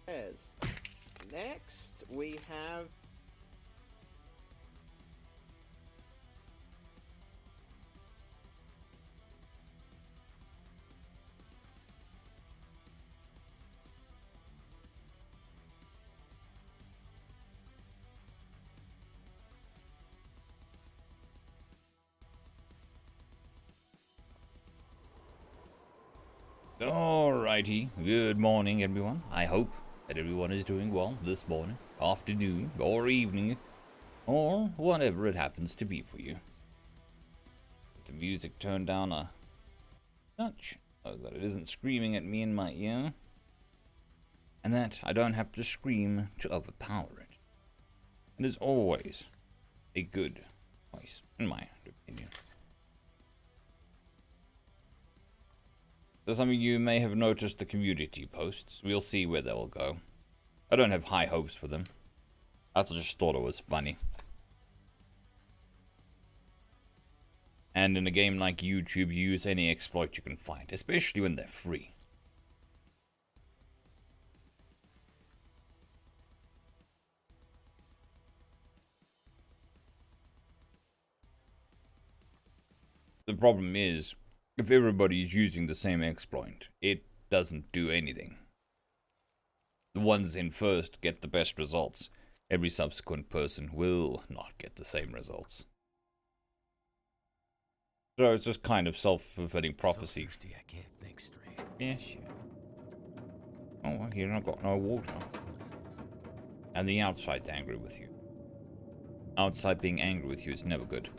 Yes. Next, we have. Alrighty, good morning everyone. I hope that everyone is doing well this morning, afternoon, or evening, or whatever it happens to be for you. Get the music turned down a touch so that it isn't screaming at me in my ear, and that I don't have to scream to overpower it. It is always a good choice, in my opinion. So some of you may have noticed the community posts. We'll see where they'll go. I don't have high hopes for them. I just thought it was funny. And in a game like YouTube, you use any exploit you can find, especially when they're free. The problem is, if everybody is using the same exploit, it doesn't do anything. The ones in first get the best results. Every subsequent person will not get the same results. So it's just kind of self-fulfilling prophecy. So thirsty, I can't think straight. Yeah, shit. Oh, well, here I've got no water. And the outside's angry with you. Outside being angry with you is never good.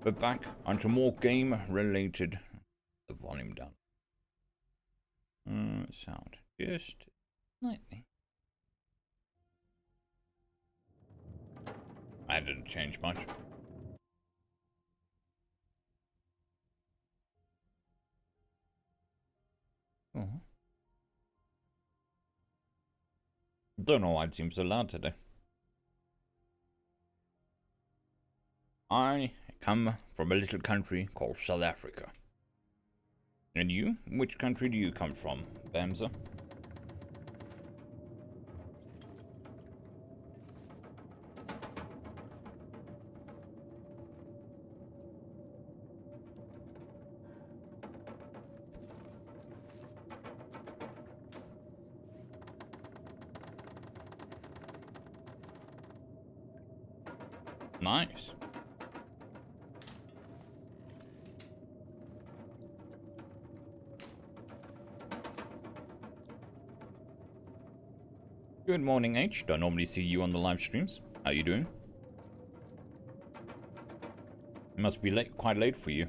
But back onto more game-related. The volume down. Sound just slightly. I didn't change much. Don't know why it seems so loud today. I come from a little country called South Africa. And you? Which country do you come from, Bamza? Nice. Good morning, H. Don't normally see you on the live streams. How you doing? It must be late, quite late for you.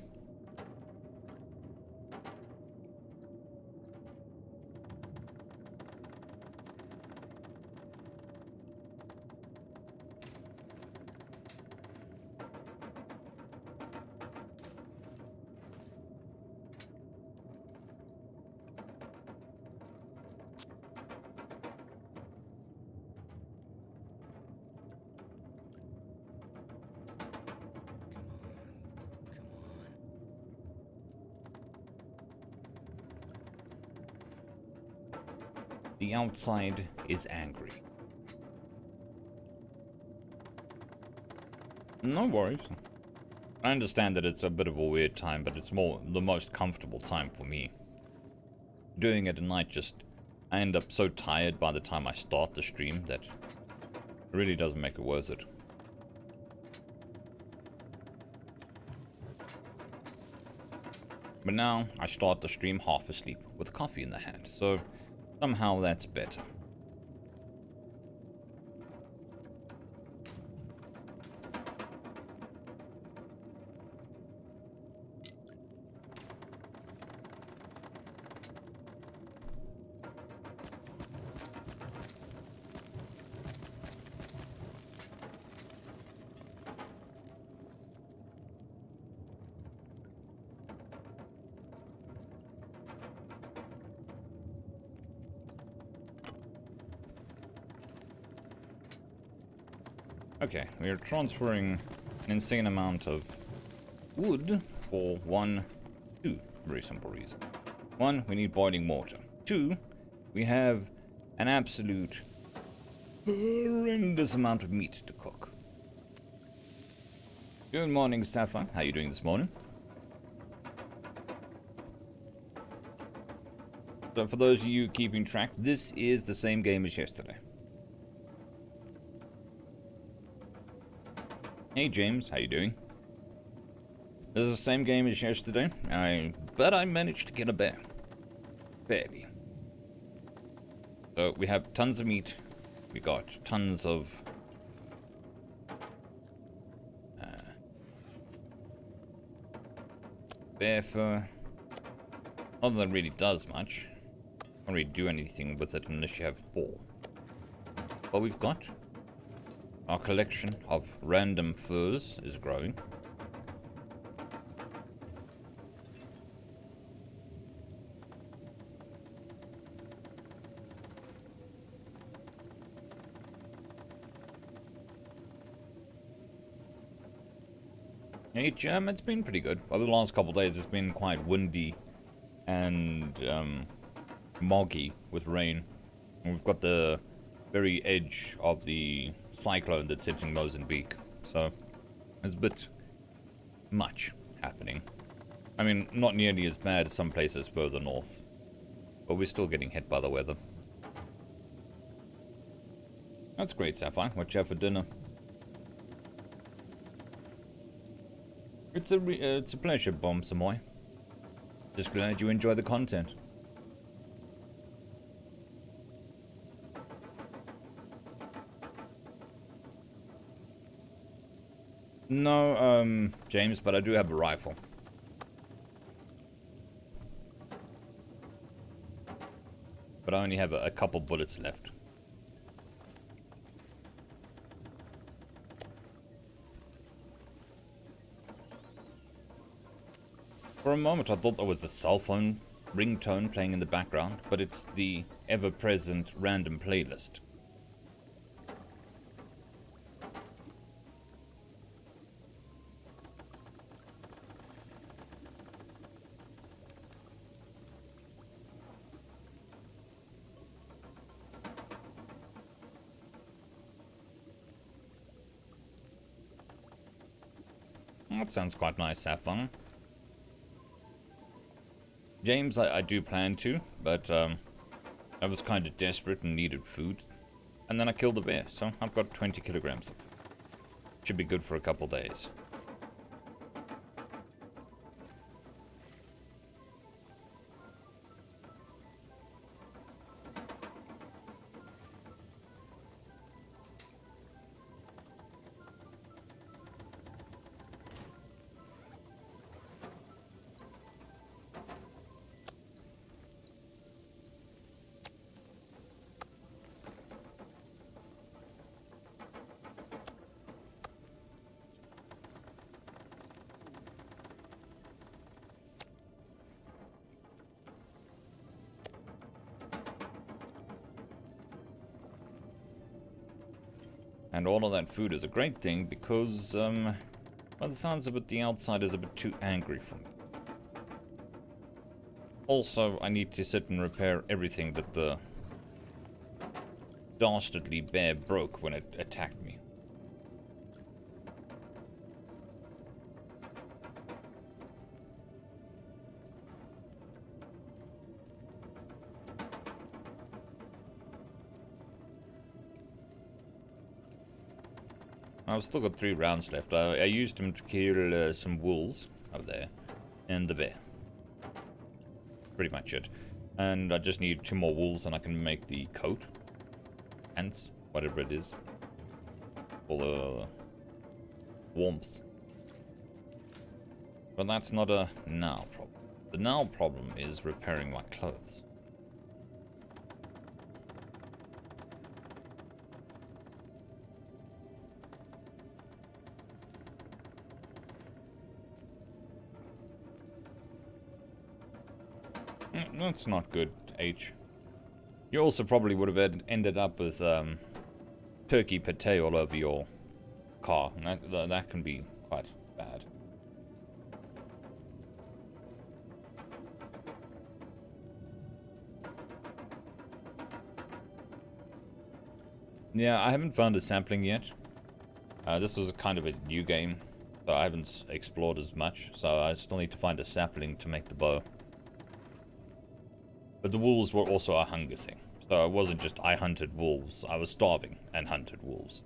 The outside is angry. No worries. I understand that it's a bit of a weird time, but it's more the most comfortable time for me. Doing it at night I end up so tired by the time I start the stream that it really doesn't make it worth it. But now I start the stream half asleep with coffee in the hand, so somehow that's better. Okay, we are transferring an insane amount of wood for two very simple reasons. One, we need boiling water. Two, we have an absolute horrendous amount of meat to cook. Good morning, Sapphire. How are you doing this morning? So for those of you keeping track, this is the same game as yesterday. Hey James, how you doing? This is the same game as yesterday, but I managed to get a bear. Barely. So we have tons of meat. We got tons of bear fur. Not that it really does much. Can't really do anything with it unless you have 4. But we've got our collection of random furs is growing. It's been pretty good. Over the last couple of days, it's been quite windy and moggy with rain. And we've got the very edge of the cyclone that's hitting Mozambique. So, there's a bit much happening. I mean, not nearly as bad as some places further north. But we're still getting hit by the weather. That's great, Sapphire. What you have for dinner? It's a pleasure, Bomb Samoy. Just glad you enjoy the content. No, James, but I do have a rifle. But I only have a couple bullets left. For a moment I thought there was a cell phone ringtone playing in the background, but it's the ever-present random playlist. That sounds quite nice, Sapphire. James, I do plan to, but I was kind of desperate and needed food. And then I killed the bear, so I've got 20 kilograms of it. Should be good for a couple days. And all of that food is a great thing because, by the sounds of it, the outside is a bit too angry for me. Also, I need to sit and repair everything that the dastardly bear broke when it attacked me. I've still got 3 rounds left. I used them to kill some wolves over there and the bear. Pretty much it. And I just need 2 more wolves and I can make the coat. Pants, whatever it is. For the warmth. But that's not a now problem. The now problem is repairing my clothes. That's not good, H. You also probably would have ended up with turkey pate all over your car, and that can be quite bad. Yeah, I haven't found a sampling yet. This was kind of a new game, so I haven't explored as much, so I still need to find a sapling to make the bow. But the wolves were also a hunger thing, so it wasn't just I hunted wolves, I was starving and hunted wolves.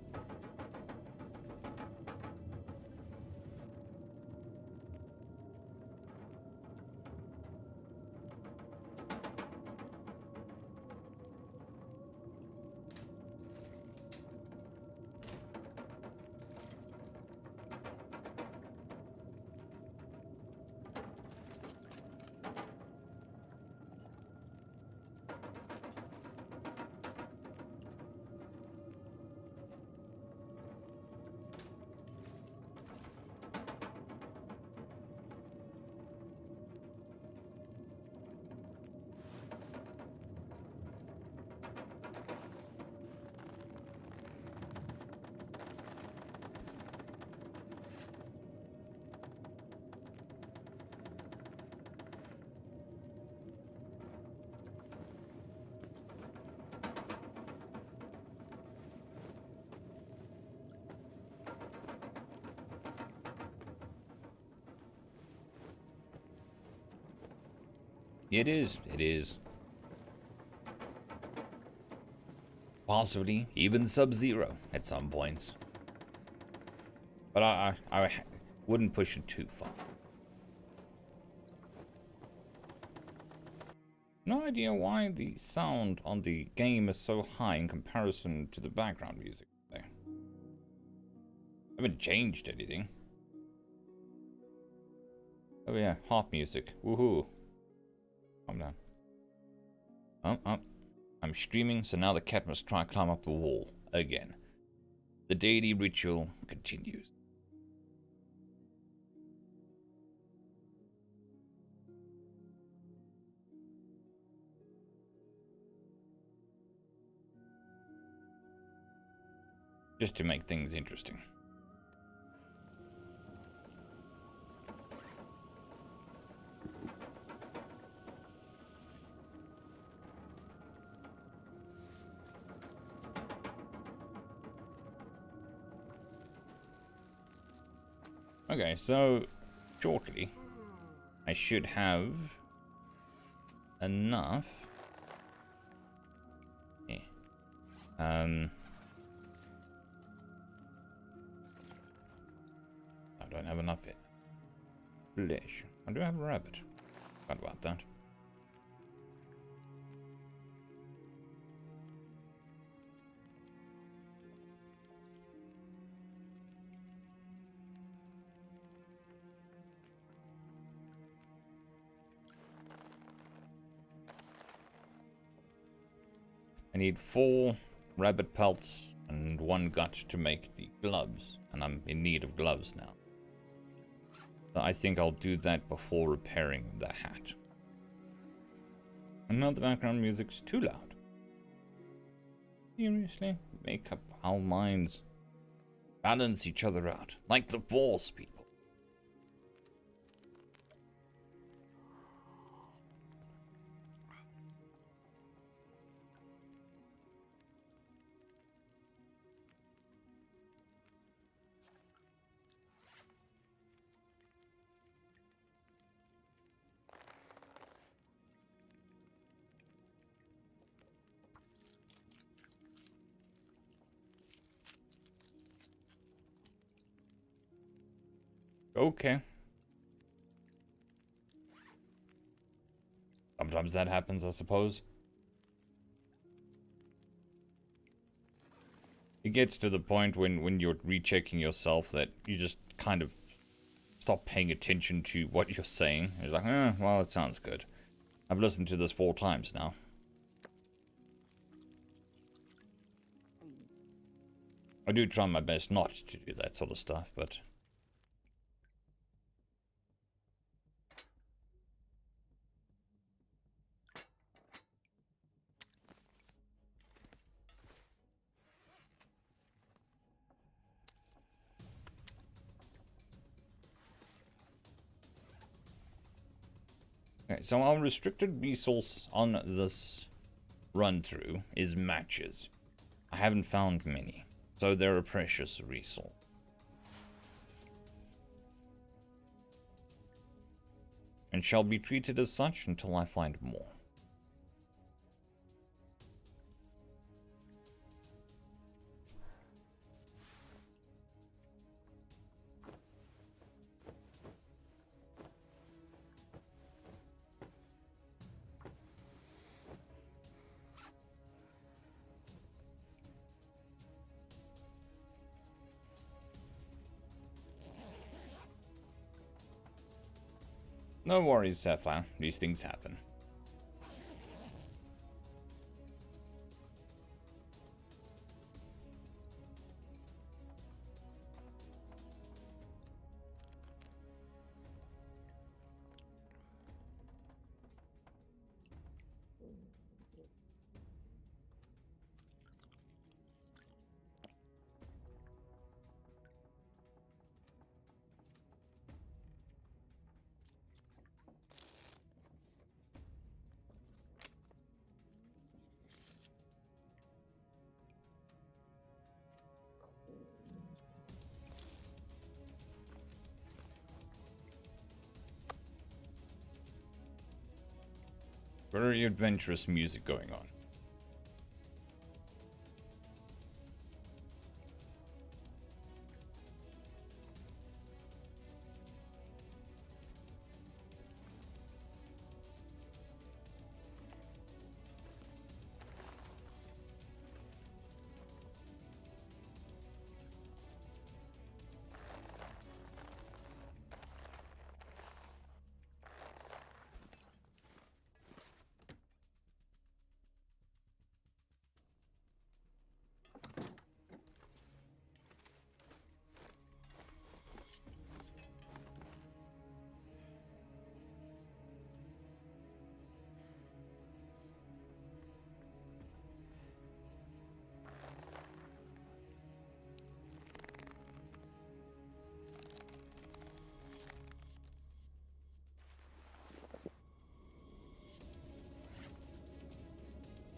It is. Possibly even Sub-Zero at some points. But I wouldn't push it too far. No idea why the sound on the game is so high in comparison to the background music there. I haven't changed anything. Oh yeah, harp music. Woohoo. Calm down. I'm streaming, so now the cat must try and climb up the wall again. The daily ritual continues. Just to make things interesting. Okay, so shortly I should have enough. Yeah. I don't have enough yet. Flesh. I do have a rabbit. Forgot about that. I need 4 rabbit pelts and 1 gut to make the gloves, and I'm in need of gloves now. So I think I'll do that before repairing the hat. And now the background music's too loud. Seriously? Make up our minds. Balance each other out, like the Force, people. Okay. Sometimes that happens, I suppose. It gets to the point when you're rechecking yourself that you just kind of stop paying attention to what you're saying. You're like, well, it sounds good. I've listened to this 4 times now. I do try my best not to do that sort of stuff, but... Okay, so our restricted resource on this run-through is matches. I haven't found many, so they're a precious resource. And shall be treated as such until I find more. No worries, Sapphire. These things happen. Very adventurous music going on.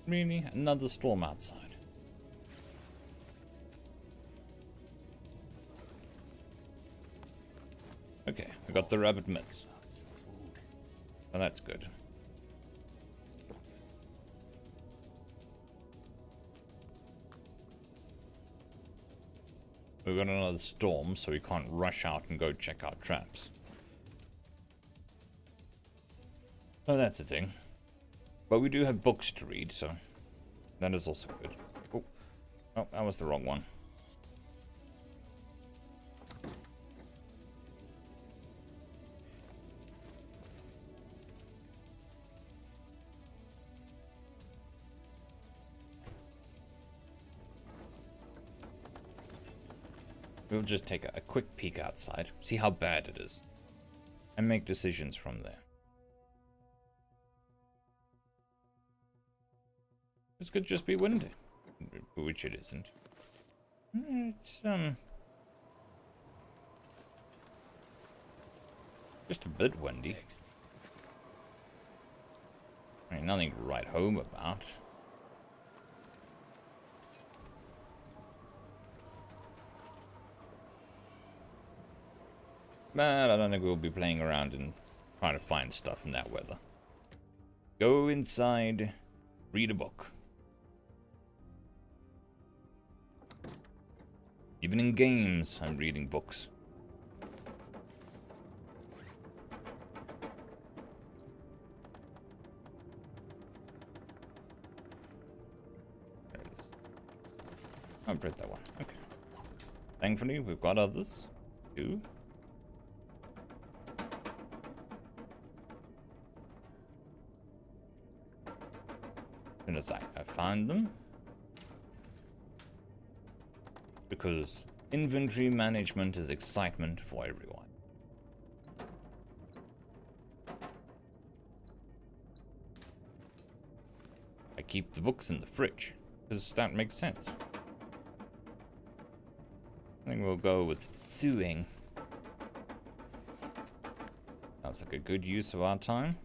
Really? Another storm outside. Okay, we got the rabbit mitts. Oh, that's good. We've got another storm, so we can't rush out and go check out traps. Oh, that's a thing. But we do have books to read, so that is also good. Oh, oh, that was the wrong one. We'll just take a quick peek outside, see how bad it is, and make decisions from there. This could just be windy, which it isn't. It's, just a bit windy. I mean, nothing to write home about. But I don't think we'll be playing around and trying to find stuff in that weather. Go inside, read a book. Even in games, I'm reading books. There it is. I've read that one. Okay. Thankfully, we've got others too. As soon as I find them. Because inventory management is excitement for everyone. I keep the books in the fridge, because that makes sense. I think we'll go with sewing. Sounds like a good use of our time.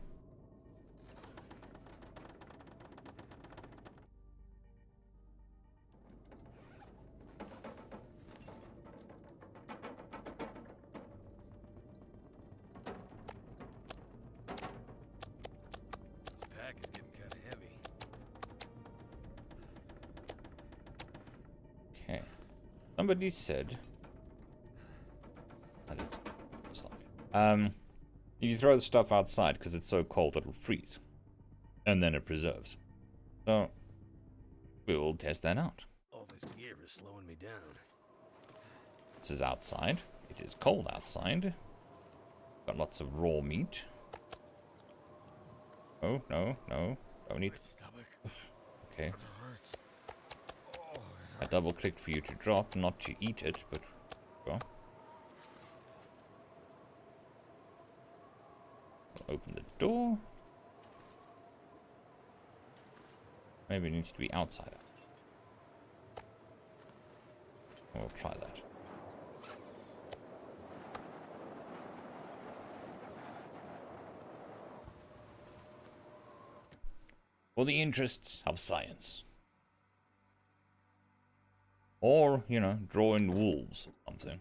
Somebody said that is just like if you throw the stuff outside because it's so cold it'll freeze. And then it preserves. So we will test that out. All this gear is slowing me down. This is outside. It is cold outside. Got lots of raw meat. Oh, no. Don't eat. Okay. I double clicked for you to drop, not to eat it, but well. Open the door. Maybe it needs to be outside. We'll try that. For the interests of science. Or, you know, drawing wolves or something.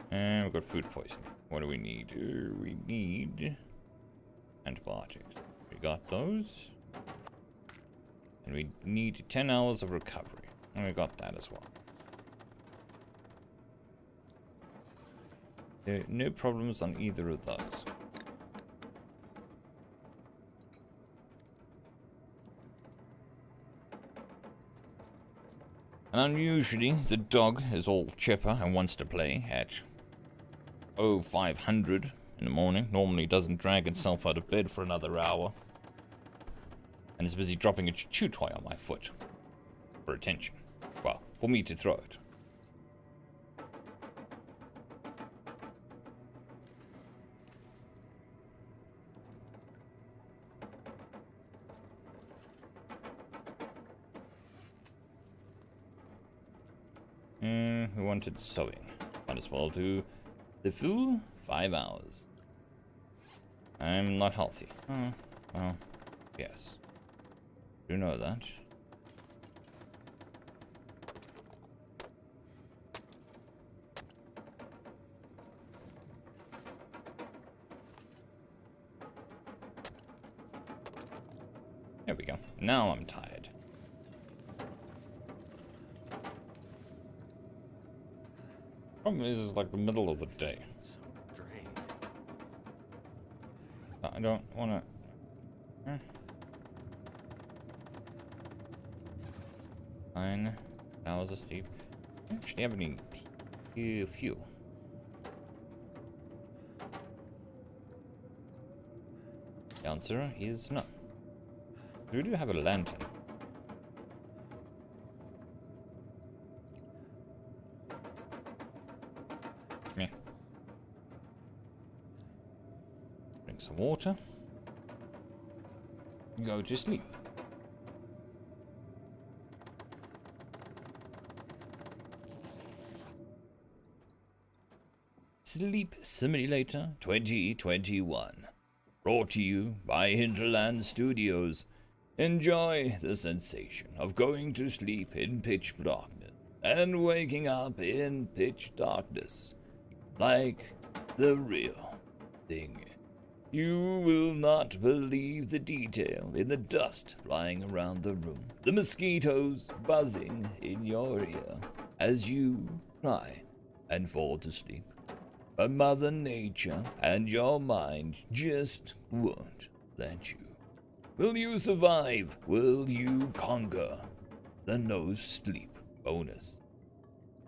And we've got food poisoning. What do we need? We need antibiotics. We got those. And we need 10 hours of recovery. And we got that as well. There are no problems on either of those. And unusually, the dog is all chipper and wants to play at 0500 in the morning. Normally doesn't drag itself out of bed for another hour. And is busy dropping a chew toy on my foot. For attention. Well, for me to throw it. We wanted sewing. Might as well do the full 5 hours. I'm not healthy. Oh, well, yes. You know that. There we go. Now I'm tired. Problem is, it's like the middle of the day. So drained. I don't want to. 9 hours of sleep. I don't actually have any fuel. The answer is no. We do have a lantern. Meh. Drink some water. Go to sleep. Sleep Simulator 2021. Brought to you by Hinterland Studios. Enjoy the sensation of going to sleep in pitch darkness and waking up in pitch darkness. Like the real thing. You will not believe the detail in the dust flying around the room, the mosquitoes buzzing in your ear as you cry and fall to sleep. But Mother Nature and your mind just won't let you. Will you survive? Will you conquer the no sleep bonus?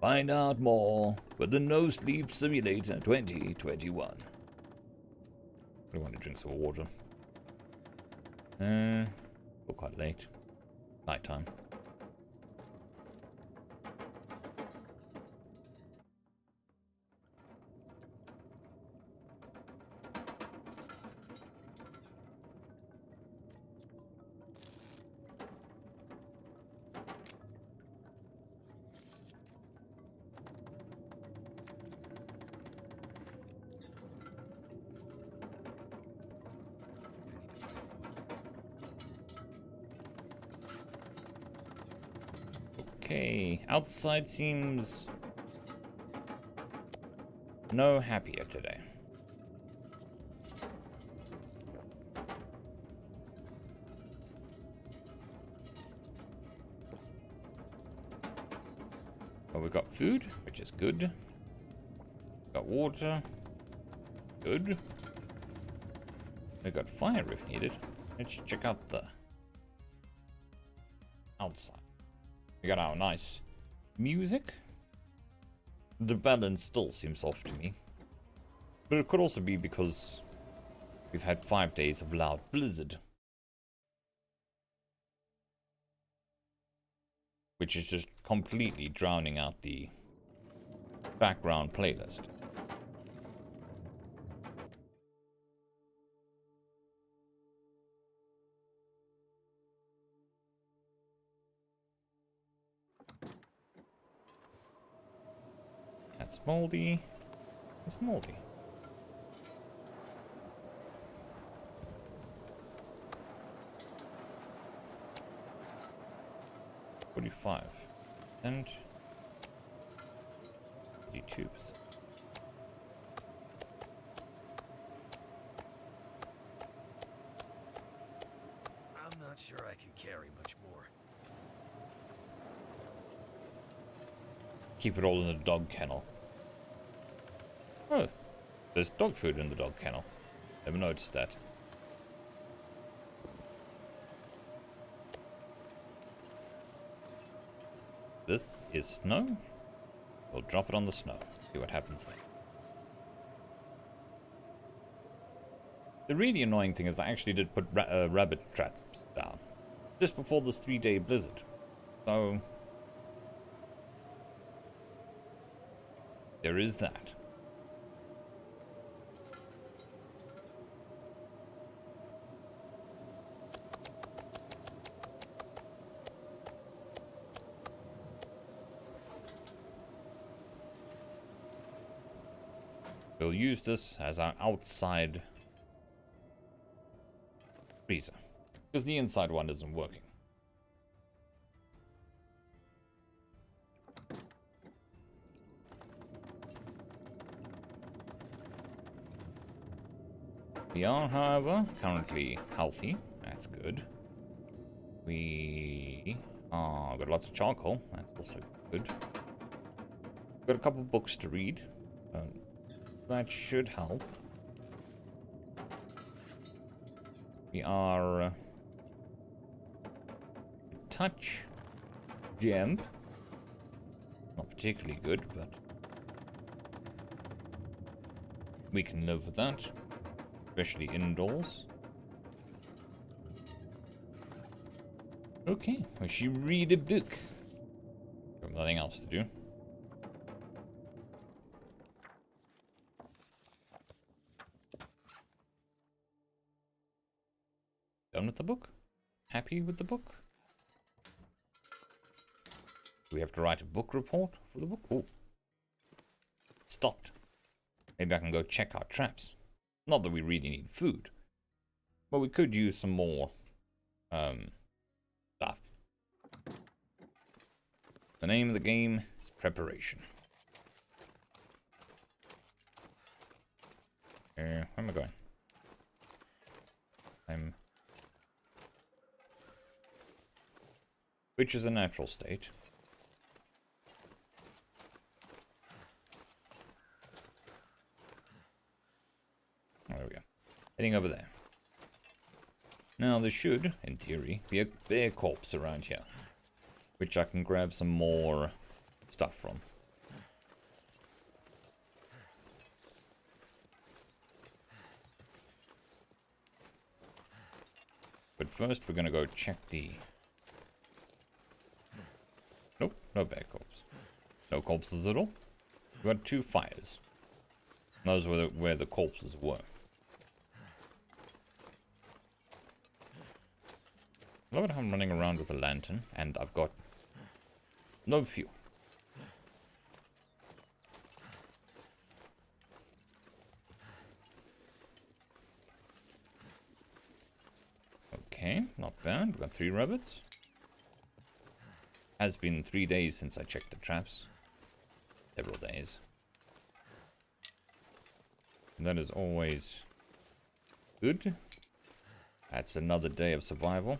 Find out more with the No Sleep Simulator 2021. I want to drink some water. We're quite late. Nighttime. Okay, outside seems no happier today. Well, we got food, which is good. Got water. Good. We got fire if needed. Let's check out the outside. We got our nice music. The balance still seems off to me. But it could also be because we've had 5 days of loud blizzard. Which is just completely drowning out the background playlist. That's moldy. It's moldy. $45 and 82%. I'm not sure I can carry much more. Keep it all in the dog kennel. Oh, there's dog food in the dog kennel. Never noticed that. This is snow. We'll drop it on the snow. See what happens there. The really annoying thing is I actually did put rabbit traps down just before this 3-day blizzard. So there is that. We'll use this as our outside freezer, because the inside one isn't working. We are, however, currently healthy. That's good. We got lots of charcoal. That's also good. Got a couple books to read. That should help. We are a touch jammed. Not particularly good, but we can live with that. Especially indoors. Okay, we should read a book. Got nothing else to do. Done with the book? Happy with the book? Do we have to write a book report for the book? Oh. Stopped. Maybe I can go check our traps. Not that we really need food. But we could use some more stuff. The name of the game is preparation. Where am I going? Which is a natural state. There we go. Heading over there. Now there should, in theory, be a bear corpse around here, which I can grab some more stuff from. But first we're gonna go check the... Nope, no bear corpse. No corpses at all. We got 2 fires. Those were where the corpses were. I love it how I'm running around with a lantern and I've got no fuel. Okay, not bad. We've got 3 rabbits. Has been 3 days since I checked the traps. Several days. And that is always good. That's another day of survival.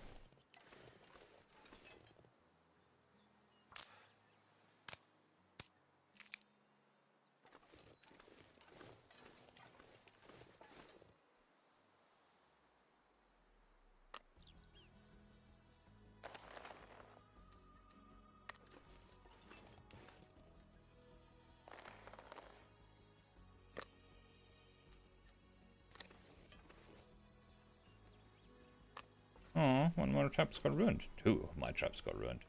Oh, one of my traps got ruined. Two of my traps got ruined.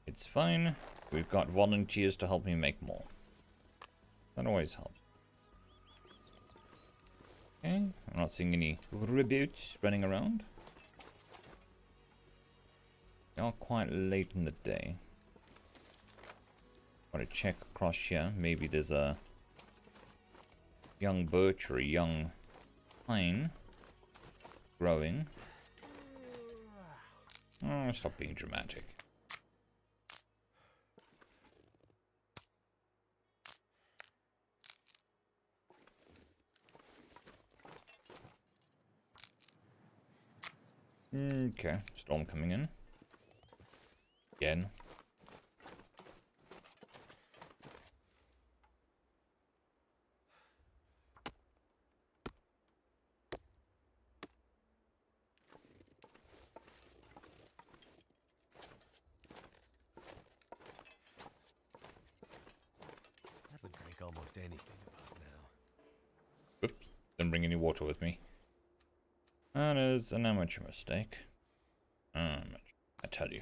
It's fine. We've got volunteers to help me make more. That always helps. Okay, I'm not seeing any reboots running around. They are quite late in the day. Want to check across here. Maybe there's a young birch or a young pine growing. Oh, stop being dramatic. Okay, storm coming in. Again. I would drink almost anything about now. Oops, didn't bring any water with me. That is an amateur mistake. I tell you.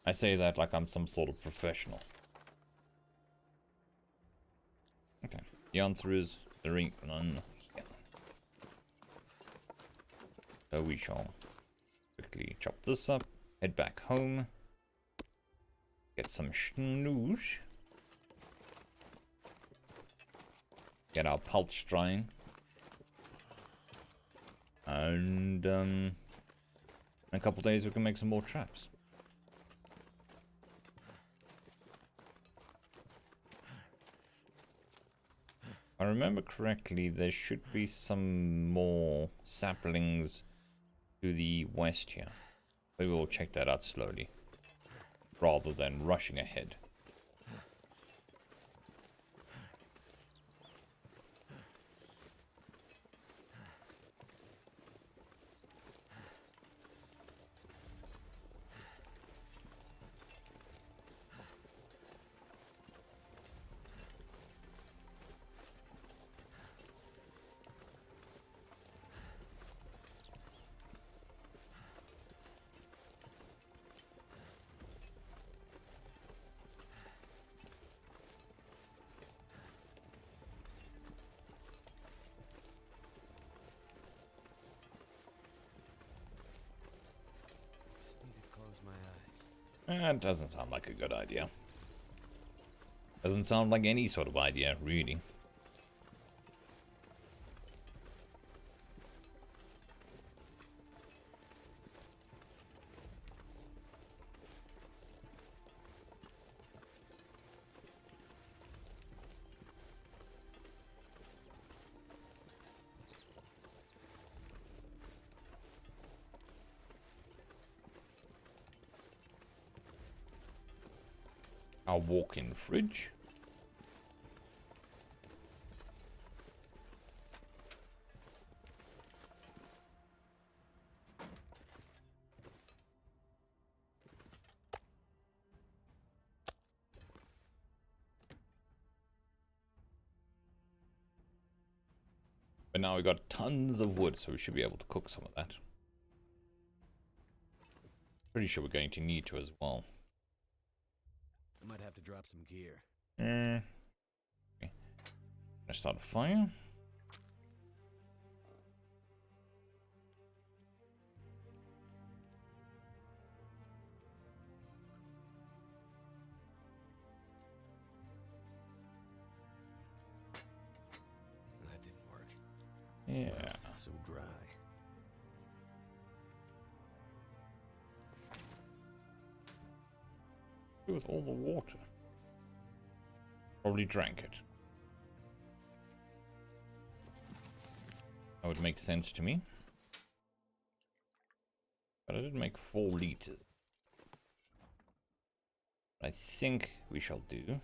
I say that like I'm some sort of professional. Okay, the answer is there ain't none here. So we shall quickly chop this up, head back home, get some snooze, get our pulse drying, and in a couple days we can make some more traps. If I remember correctly, there should be some more saplings to the west here. We will check that out slowly, rather than rushing ahead. Just need to close my eyes. That doesn't sound like a good idea. Doesn't sound like any sort of idea, really. Our walk-in fridge. But now we got tons of wood, so we should be able to cook some of that. Pretty sure we're going to need to as well. I might have to drop some gear. Okay. Let's start a fire. That didn't work. Yeah. So dry. With all the water. Probably drank it. That would make sense to me. But I did make 4 liters. What I think we shall do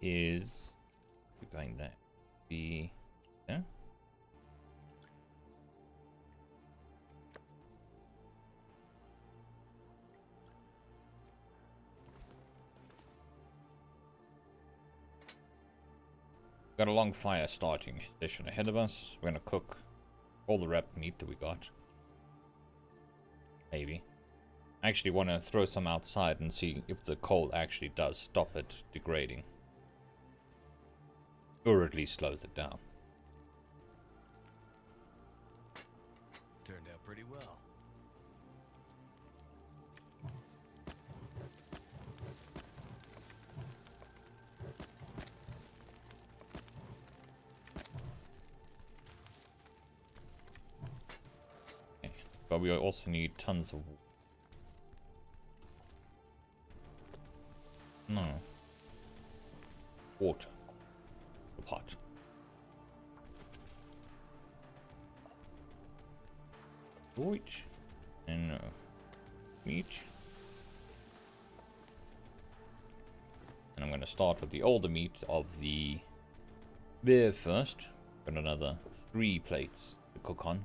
is we're going there. Be there. Got a long fire starting station ahead of us. We're gonna cook all the wrapped meat that we got. Maybe. I actually want to throw some outside and see if the coal actually does stop it degrading. Or at least slows it down. Turned out pretty well. Okay. But we also need tons of... No. Water. The pot. Which? And meat. And I'm going to start with the older meat of the bear first. Got another 3 plates to cook on.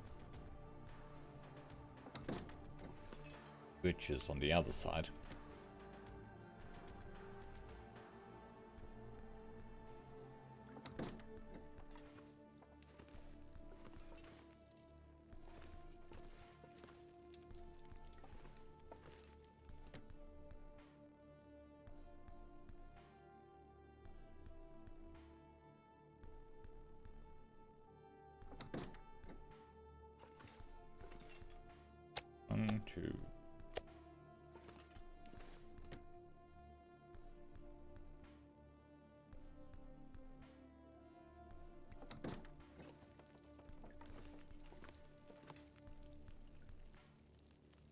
Which is on the other side. One, two.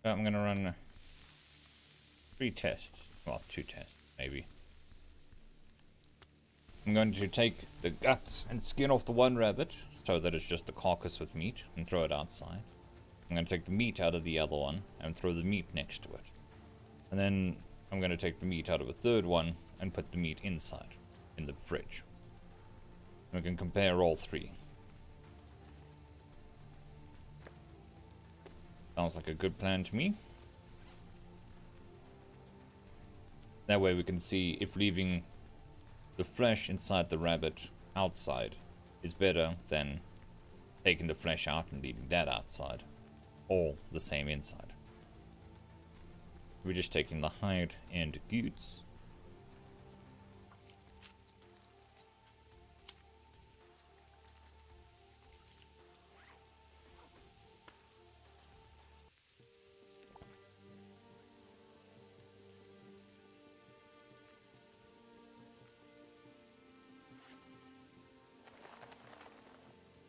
I'm gonna run 3 tests. Well, 2 tests, maybe. I'm going to take the guts and skin off the one rabbit, so that it's just the carcass with meat, and throw it outside. I'm going to take the meat out of the other one, and throw the meat next to it. And then I'm going to take the meat out of a third one, and put the meat inside, in the fridge. And we can compare all 3. Sounds like a good plan to me. That way we can see if leaving the flesh inside the rabbit outside is better than taking the flesh out and leaving that outside. All the same inside. We're just taking the hide and guts.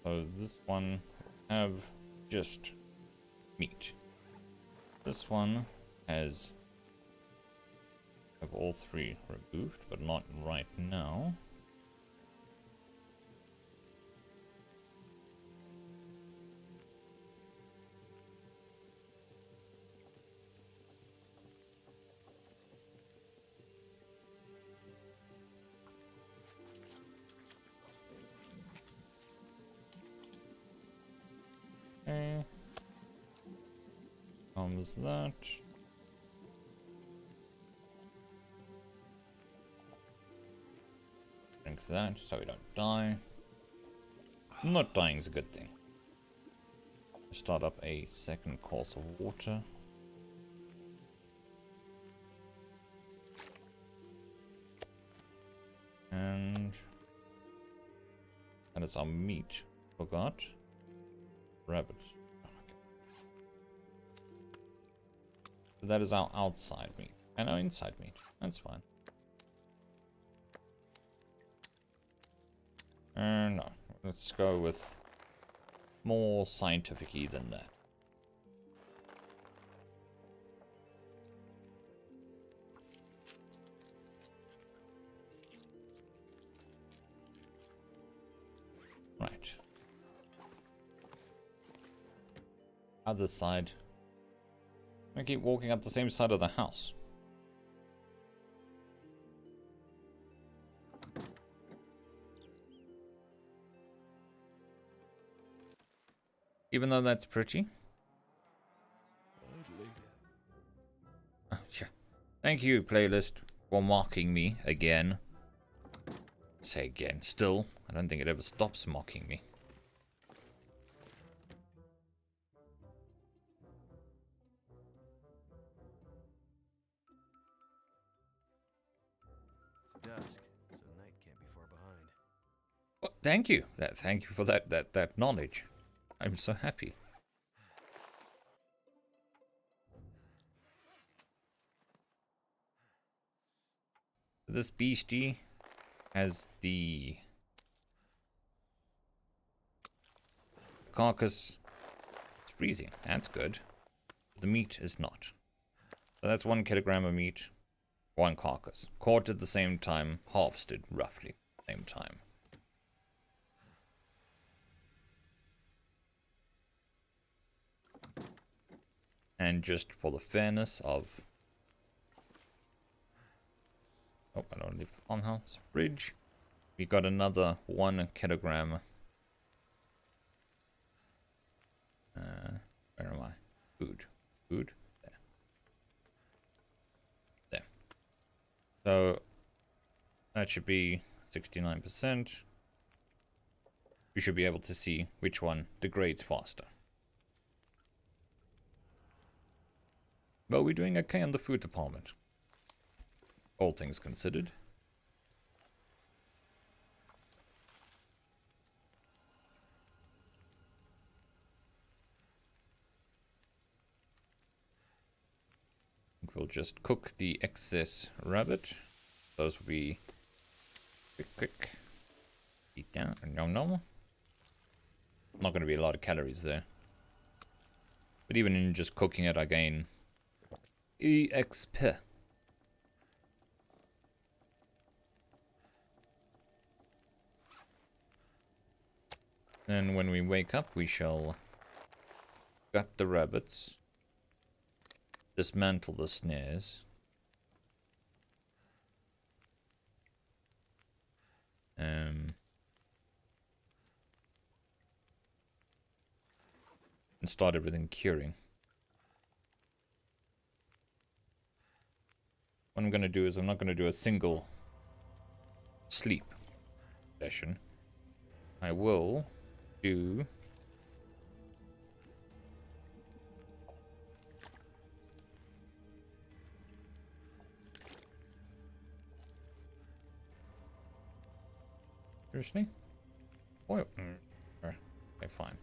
So this one have just meat. This one has have all 3 removed, but not right now. Okay. Comes that. Drink that so we don't die. Not dying is a good thing. Start up a second course of water. And that is our meat. Forgot. Rabbit. Okay. So that is our outside meat. And our inside meat. That's fine. No. Let's go with more scientific-y than that. Right. Other side. I keep walking up the same side of the house. Even though that's pretty. Oh, sure. Thank you, playlist, for mocking me again. Say again. Still, I don't think it ever stops mocking me. It's dusk, so night can't be far behind. Well, thank you. Thank you for that knowledge. I'm so happy. This beastie has the carcass. It's freezing. That's good. The meat is not. So that's 1 kilogram of meat, 1 carcass. Caught at the same time, harvested roughly same time. And just for the fairness of... Oh, I don't leave the farmhouse. Fridge. We got another 1 kilogram. Where am I? Food. Food. There. There. So, that should be 69%. We should be able to see which one degrades faster. But we're doing okay on the food department. All things considered. We'll just cook the excess rabbit. Those will be quick. Eat down. No. Not going to be a lot of calories there. But even in just cooking it, I gain EXP. Then when we wake up, we shall gut the rabbits, dismantle the snares, and start everything curing. What I'm going to do is I'm not going to do a single sleep session. I will do seriously? Oil. Okay, fine.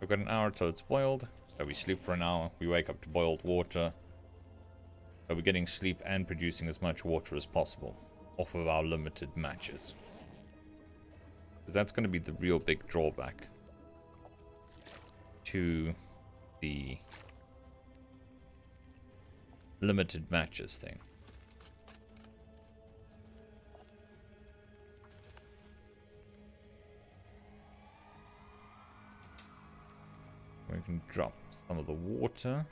We've got an hour till it's boiled. So we sleep for an hour, we wake up to boiled water. So we're getting sleep and producing as much water as possible off of our limited matches. Because that's going to be the real big drawback to the limited matches thing. We can drop some of the water.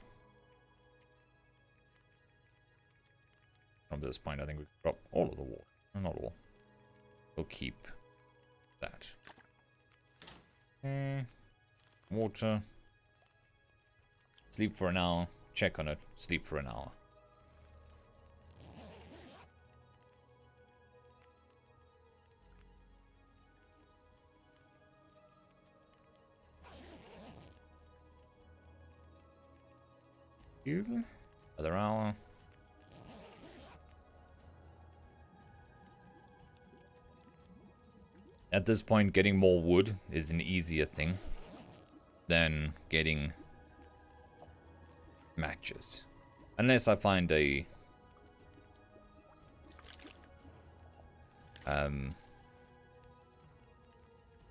From this point, I think we can drop all of the water. Not all. We'll keep that. Water. Sleep for an hour. Check on it. Sleep for an hour. Another hour. At this point, getting more wood is an easier thing than getting matches. Unless I find a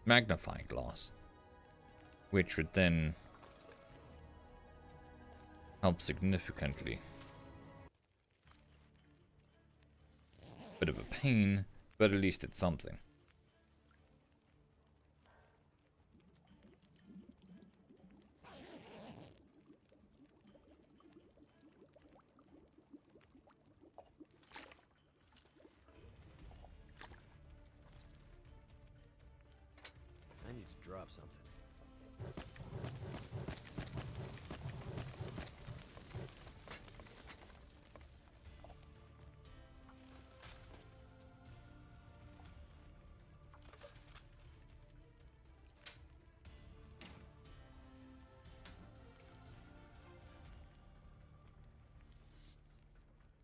magnifying glass, which would then help significantly. Bit of a pain, but at least it's something. I need to drop something.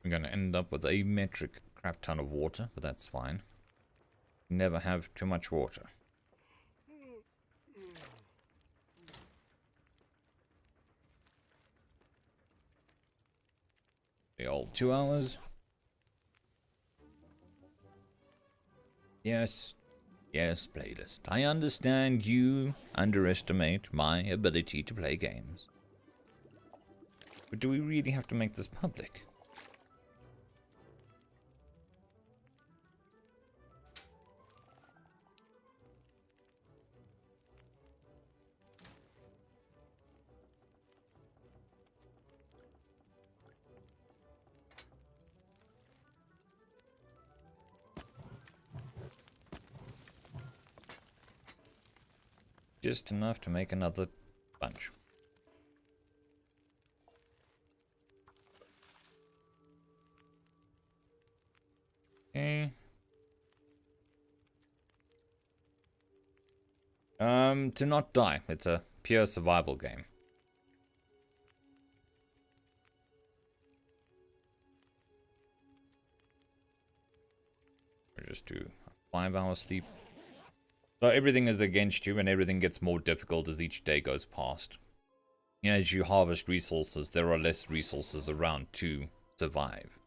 We're gonna end up with a metric crap ton of water, but that's fine. Never have too much water. The old 2 hours. Yes. Yes, playlist. I understand you underestimate my ability to play games. But do we really have to make this public? Just enough to make another bunch. Okay. To not die. It's a pure survival game. Or just do a 5-hour sleep. So everything is against you and everything gets more difficult as each day goes past. As you harvest resources, there are less resources around to survive.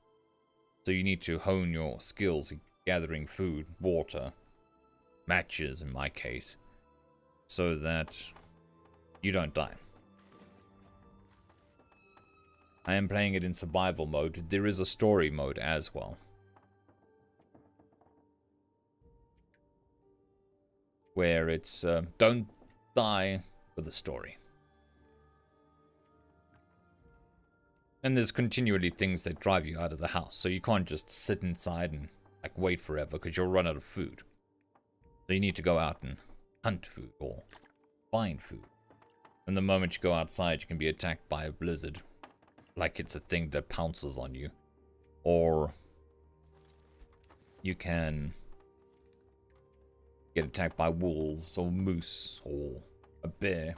So you need to hone your skills gathering food, water, matches in my case, so that you don't die. I am playing it in survival mode. There is a story mode as well, where it's don't die for the story. And there's continually things that drive you out of the house, so you can't just sit inside and like wait forever because you'll run out of food. So you need to go out and hunt food or find food. And the moment you go outside, you can be attacked by a blizzard, like it's a thing that pounces on you, or you can get attacked by wolves or moose or a bear.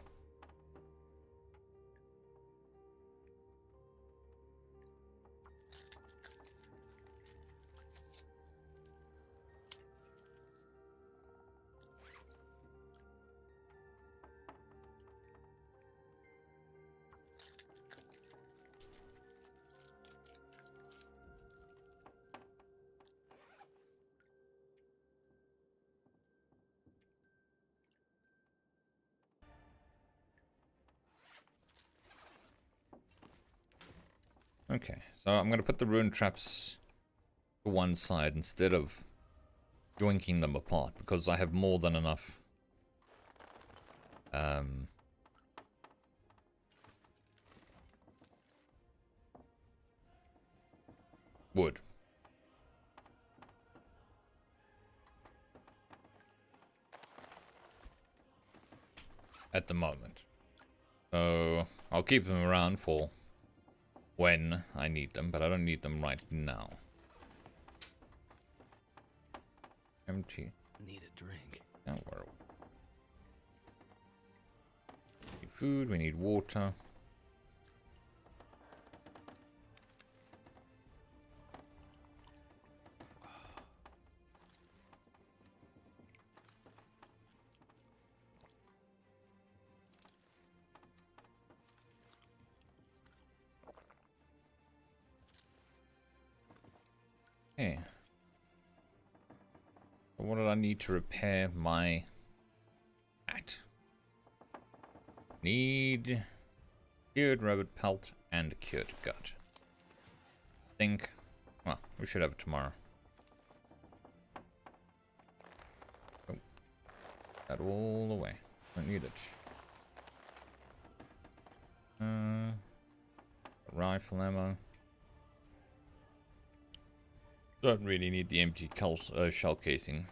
Okay, so I'm going to put the rune traps to one side instead of joinking them apart because I have more than enough wood. At the moment. So I'll keep them around for when I need them, but I don't need them right now. Empty. Need a drink. Don't worry. We need food, we need water. Okay. So what did I need to repair my hat? Need cured rabbit pelt and a cured gut. Think, well, we should have it tomorrow. Oh, that all the way. Don't need it. Rifle ammo. Don't really need the empty shell casing.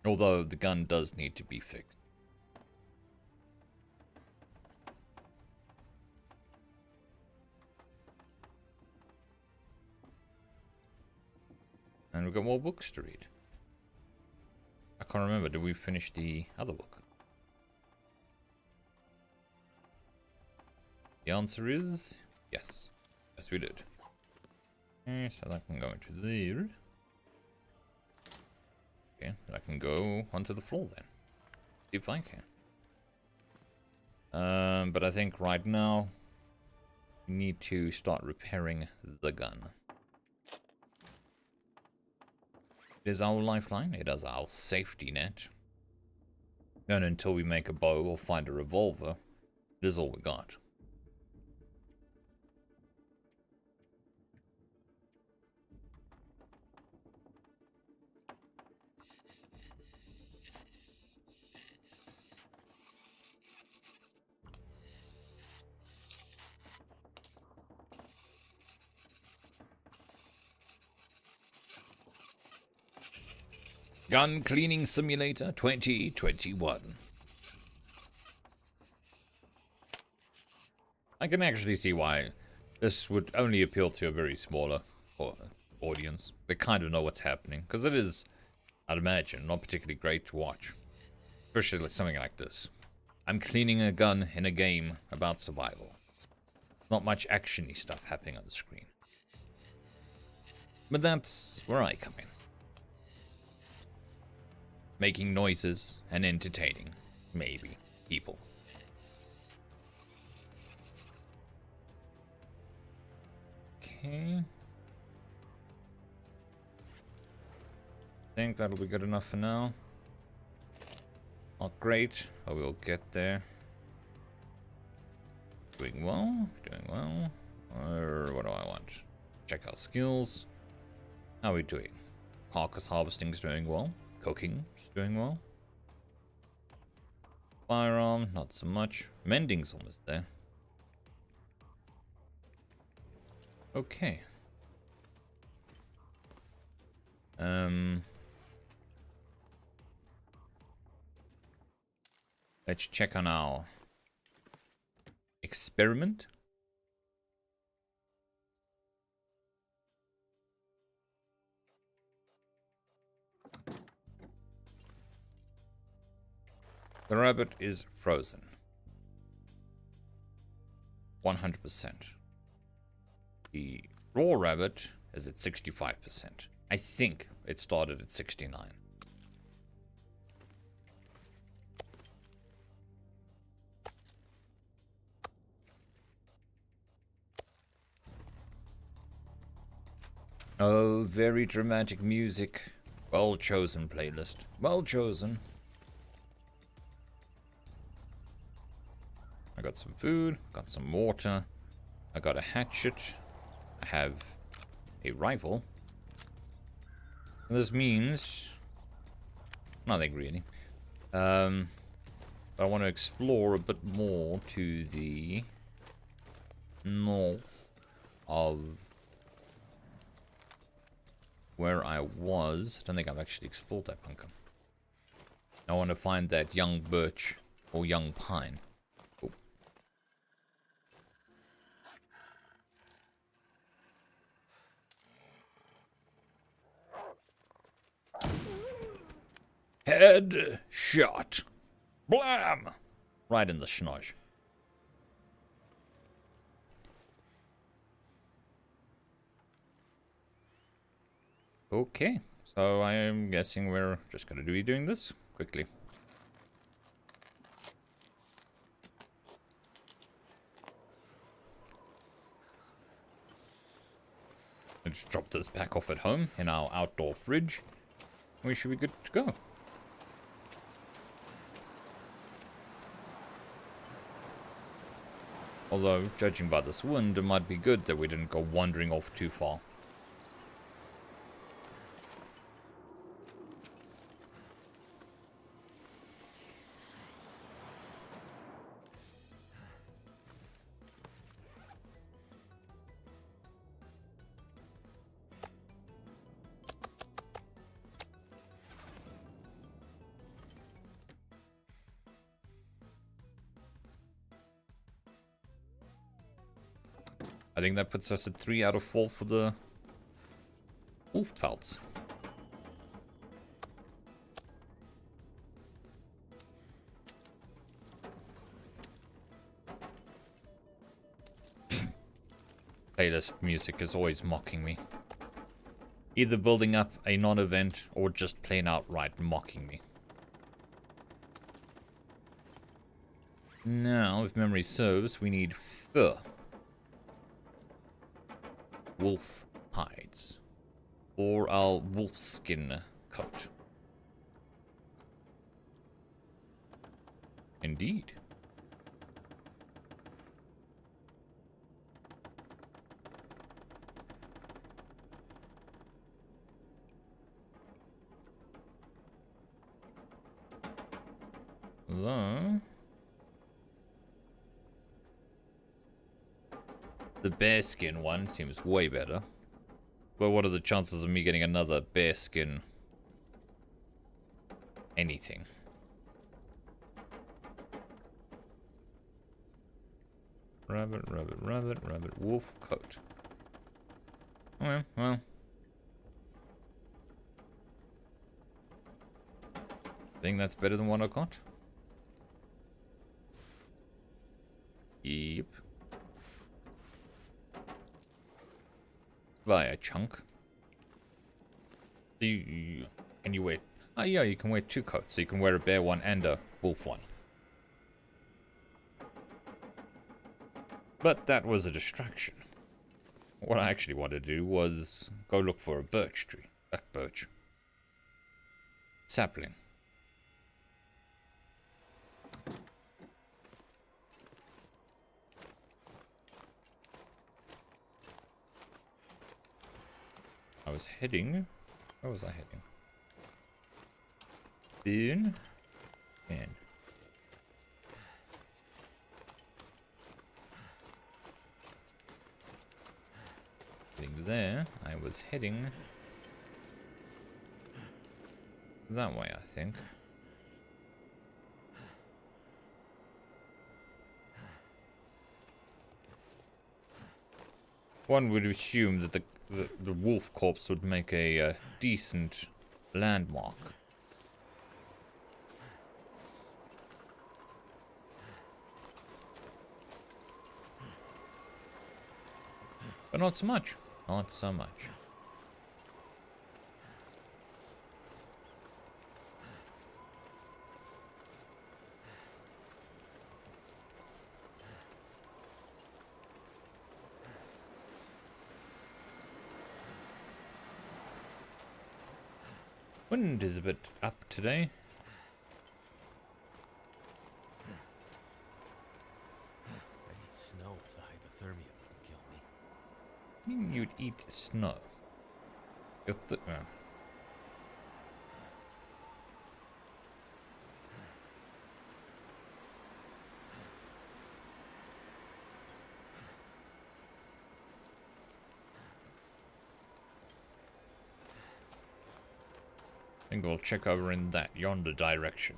Although the gun does need to be fixed. And we've got more books to read. I can't remember, did we finish the other book? The answer is yes. Yes, we did. Okay, so that can go into there. Okay, I can go onto the floor then. See if I can. But I think right now we need to start repairing the gun. It is our lifeline. It is our safety net. And until we make a bow or find a revolver, it is all we got. Gun Cleaning Simulator 2021. I can actually see why this would only appeal to a very smaller audience. They kind of know what's happening, because it is, I'd imagine, not particularly great to watch. Especially like something like this. I'm cleaning a gun in a game about survival. Not much action-y stuff happening on the screen. But that's where I come in. Making noises and entertaining, maybe, people. Okay. I think that'll be good enough for now. Not great, but we'll get there. Doing well, doing well. Or what do I want? Check our skills. How are we doing? Carcass harvesting's doing well. Cooking's doing well. Firearm, not so much. Mending's almost there. Okay. Let's check on our experiment. The rabbit is frozen. 100%. The raw rabbit is at 65%. I think it started at 69. Oh, very dramatic music. Well chosen playlist. Well chosen. I got some food, got some water, I got a hatchet, I have a rifle. And this means nothing really. But I want to explore a bit more to the north of where I was. I don't think I've actually explored that bunker. I want to find that young birch or young pine. Oh. Head shot. Blam! Right in the schnoz. Okay, so I am guessing we're just going to be doing this quickly. Let's drop this back off at home in our outdoor fridge. We should be good to go. Although, judging by this wind, it might be good that we didn't go wandering off too far. I think that puts us at 3 out of 4 for the wolf pelts. playlist music is always mocking me. Either building up a non-event or just plain outright mocking me. Now, if memory serves, we need fur. Wolf hides. Or our wolfskin coat. Indeed. The bearskin one seems way better. But what are the chances of me getting another bearskin anything? Rabbit, rabbit, rabbit, rabbit, wolf coat. Okay, well. Think that's better than what I got? Yep. By a chunk. Can you wear... Oh yeah, you can wear two coats. So you can wear a bear one and a wolf one. But that was a distraction. What I actually wanted to do was go look for a birch tree. Black birch. Sapling. I was heading... Where was I heading? In... And... Heading there. I was heading... that way, I think. One would assume that the wolf corpse would make a decent landmark. But not so much. Not so much. Wind is a bit up today. I'd eat snow if the hypothermia wouldn't kill me. I mean, you'd eat snow. I think we'll check over in that yonder direction.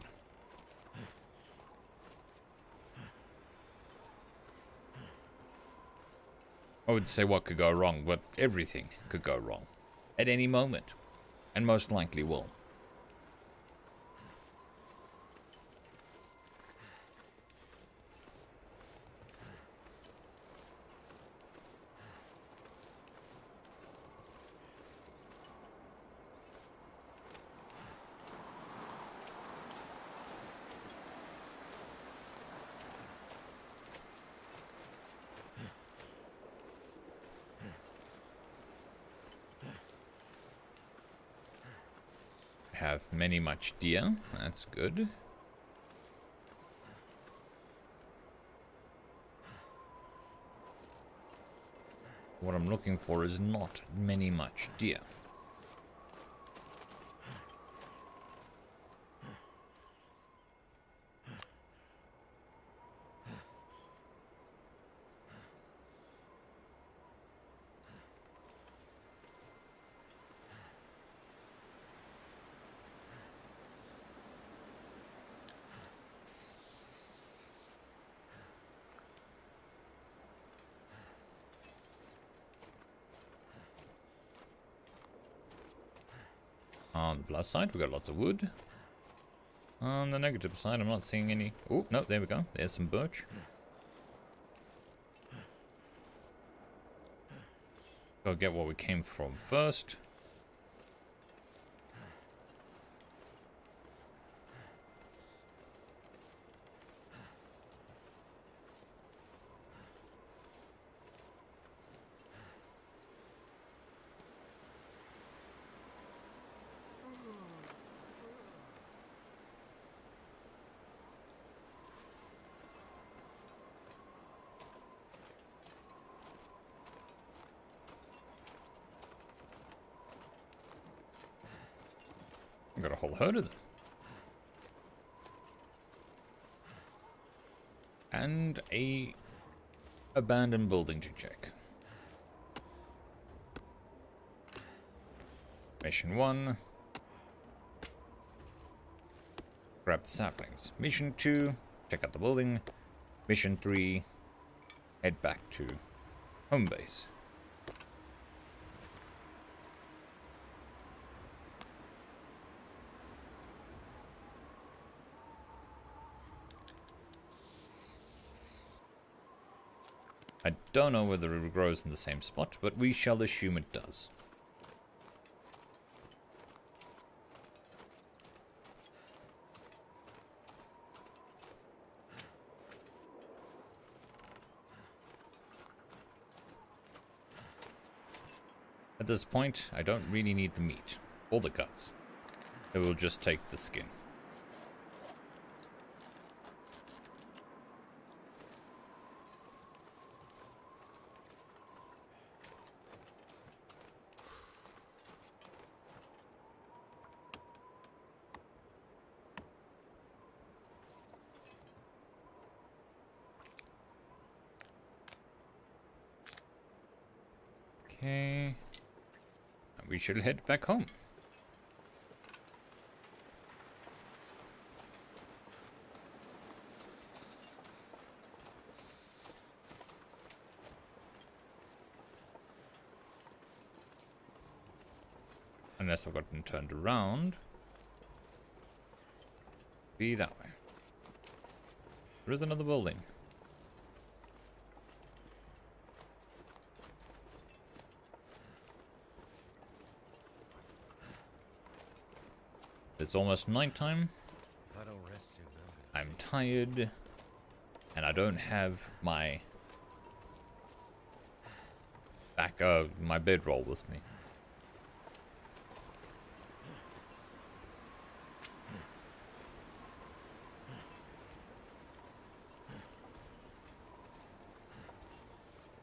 I would say what could go wrong, but everything could go wrong. At any moment. And most likely will. Have many much deer. That's good. What I'm looking for is not many much deer. On the plus side, we've got lots of wood. On the negative side, I'm not seeing any... Oh, no, there we go. There's some birch. Go get what we came from first. Got a whole herd of them. And a abandoned building to check. Mission 1. Grab the saplings. Mission 2. Check out the building. Mission 3. Head back to home base. I don't know whether it grows in the same spot, but we shall assume it does. At this point, I don't really need the meat, or the guts. I will just take the skin. Okay. We should head back home. Unless I've gotten turned around. Be that way. There is another building. It's almost nighttime. If I don't rest soon, I'm tired. And I don't have my my bedroll with me.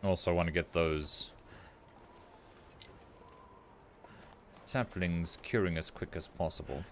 Also want to get those saplings curing as quick as possible.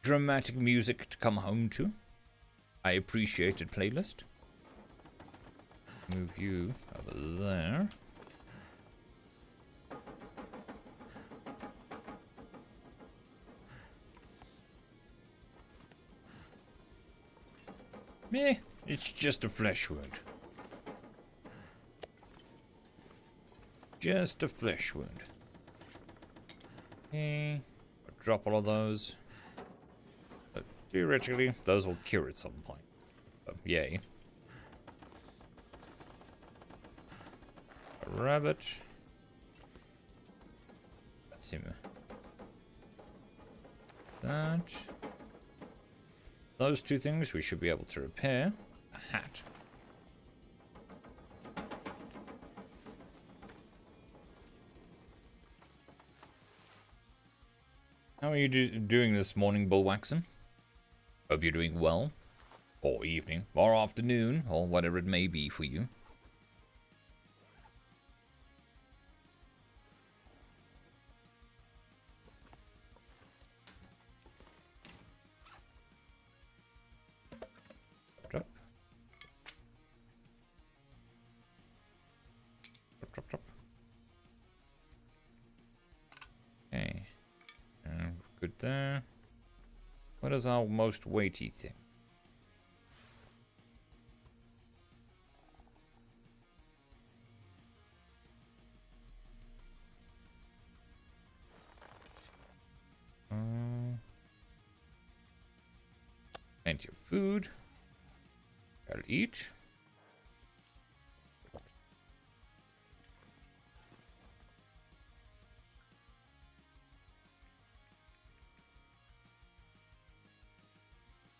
Dramatic music to come home to. I appreciate it, playlist. Move you over there. Meh, it's just a flesh wound. Just a flesh wound. Okay, I'll drop all of those. But theoretically, those will cure at some point. So, yay. A rabbit. Let's see. That. Those two things we should be able to repair. A hat. How are you doing this morning, Bullwaxon? Hope you're doing well. or evening, or afternoon, or whatever it may be for you. Drop. Drop, drop, drop. Okay. Good there. What is our most weighty thing? Plenty of food. I'll eat.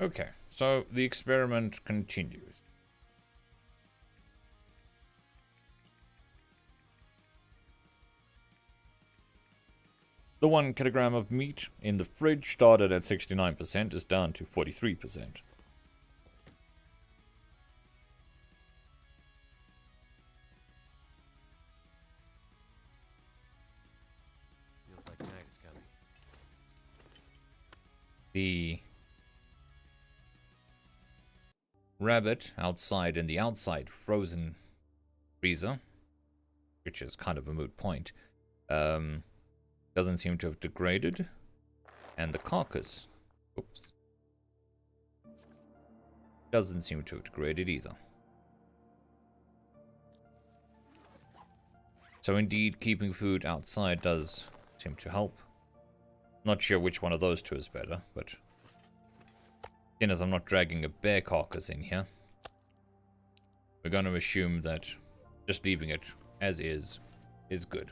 Okay, so the experiment continues. The 1 kilogram of meat in the fridge started at 69% is down to 43%. Feels like night is coming. The rabbit outside in the outside frozen freezer, which is kind of a moot point, doesn't seem to have degraded, and the carcass, oops, doesn't seem to have degraded either. So indeed, keeping food outside does seem to help. Not sure which one of those two is better, but seeing as I'm not dragging a bear carcass in here, we're going to assume that just leaving it as is good.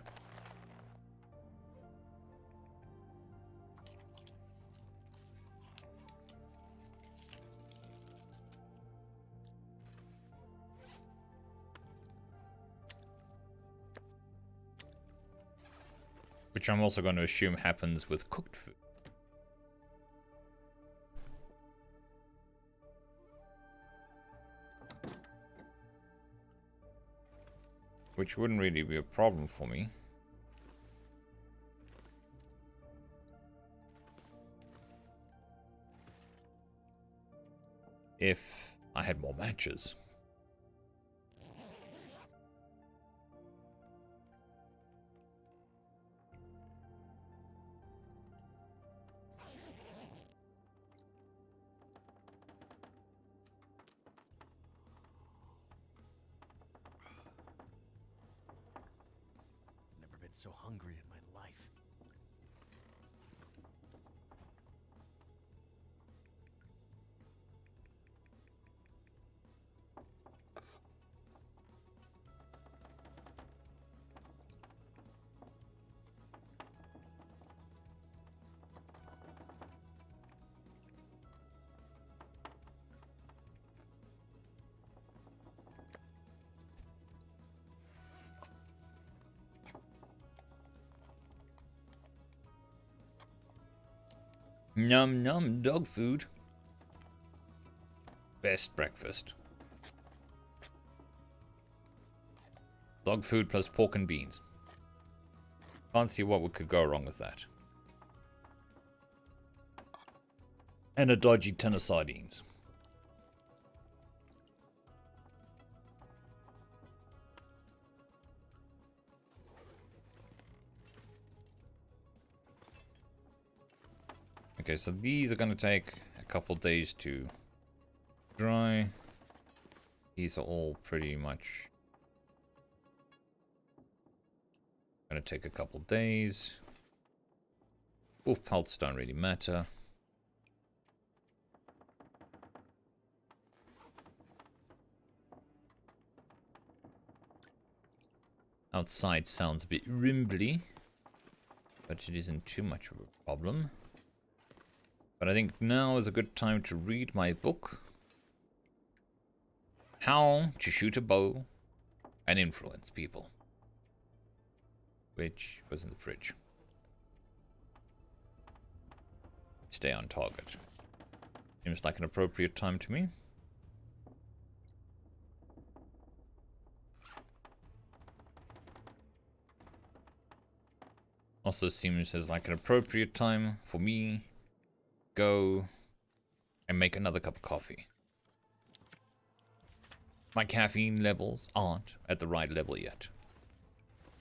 Which I'm also going to assume happens with cooked food. Which wouldn't really be a problem for me. If I had more matches. Never been so hungry in my life. Num num, dog food. Best breakfast. Dog food plus pork and beans. Can't see what could go wrong with that. And a dodgy tin of sardines. Okay, so these are going to take a couple days to dry. These are all pretty much going to take a couple days. Wolf pelts don't really matter. Outside sounds a bit rimbly, but it isn't too much of a problem. But I think now is a good time to read my book. How to Shoot a Bow and Influence People. Which was in the fridge. Stay on target. Seems like an appropriate time to me. Also seems as like an appropriate time for me go and make another cup of coffee. My caffeine levels aren't at the right level yet.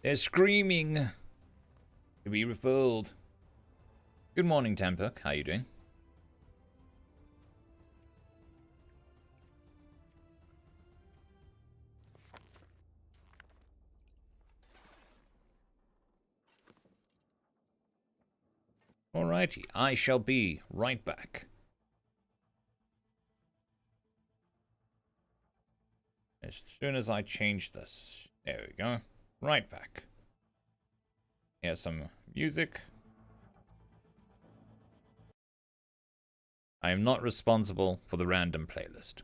They're screaming to be refilled. Good morning, Tampuk. How you doing? Alrighty, I shall be right back. As soon as I change this. There we go. Right back. Here's some music. I am not responsible for the random playlist.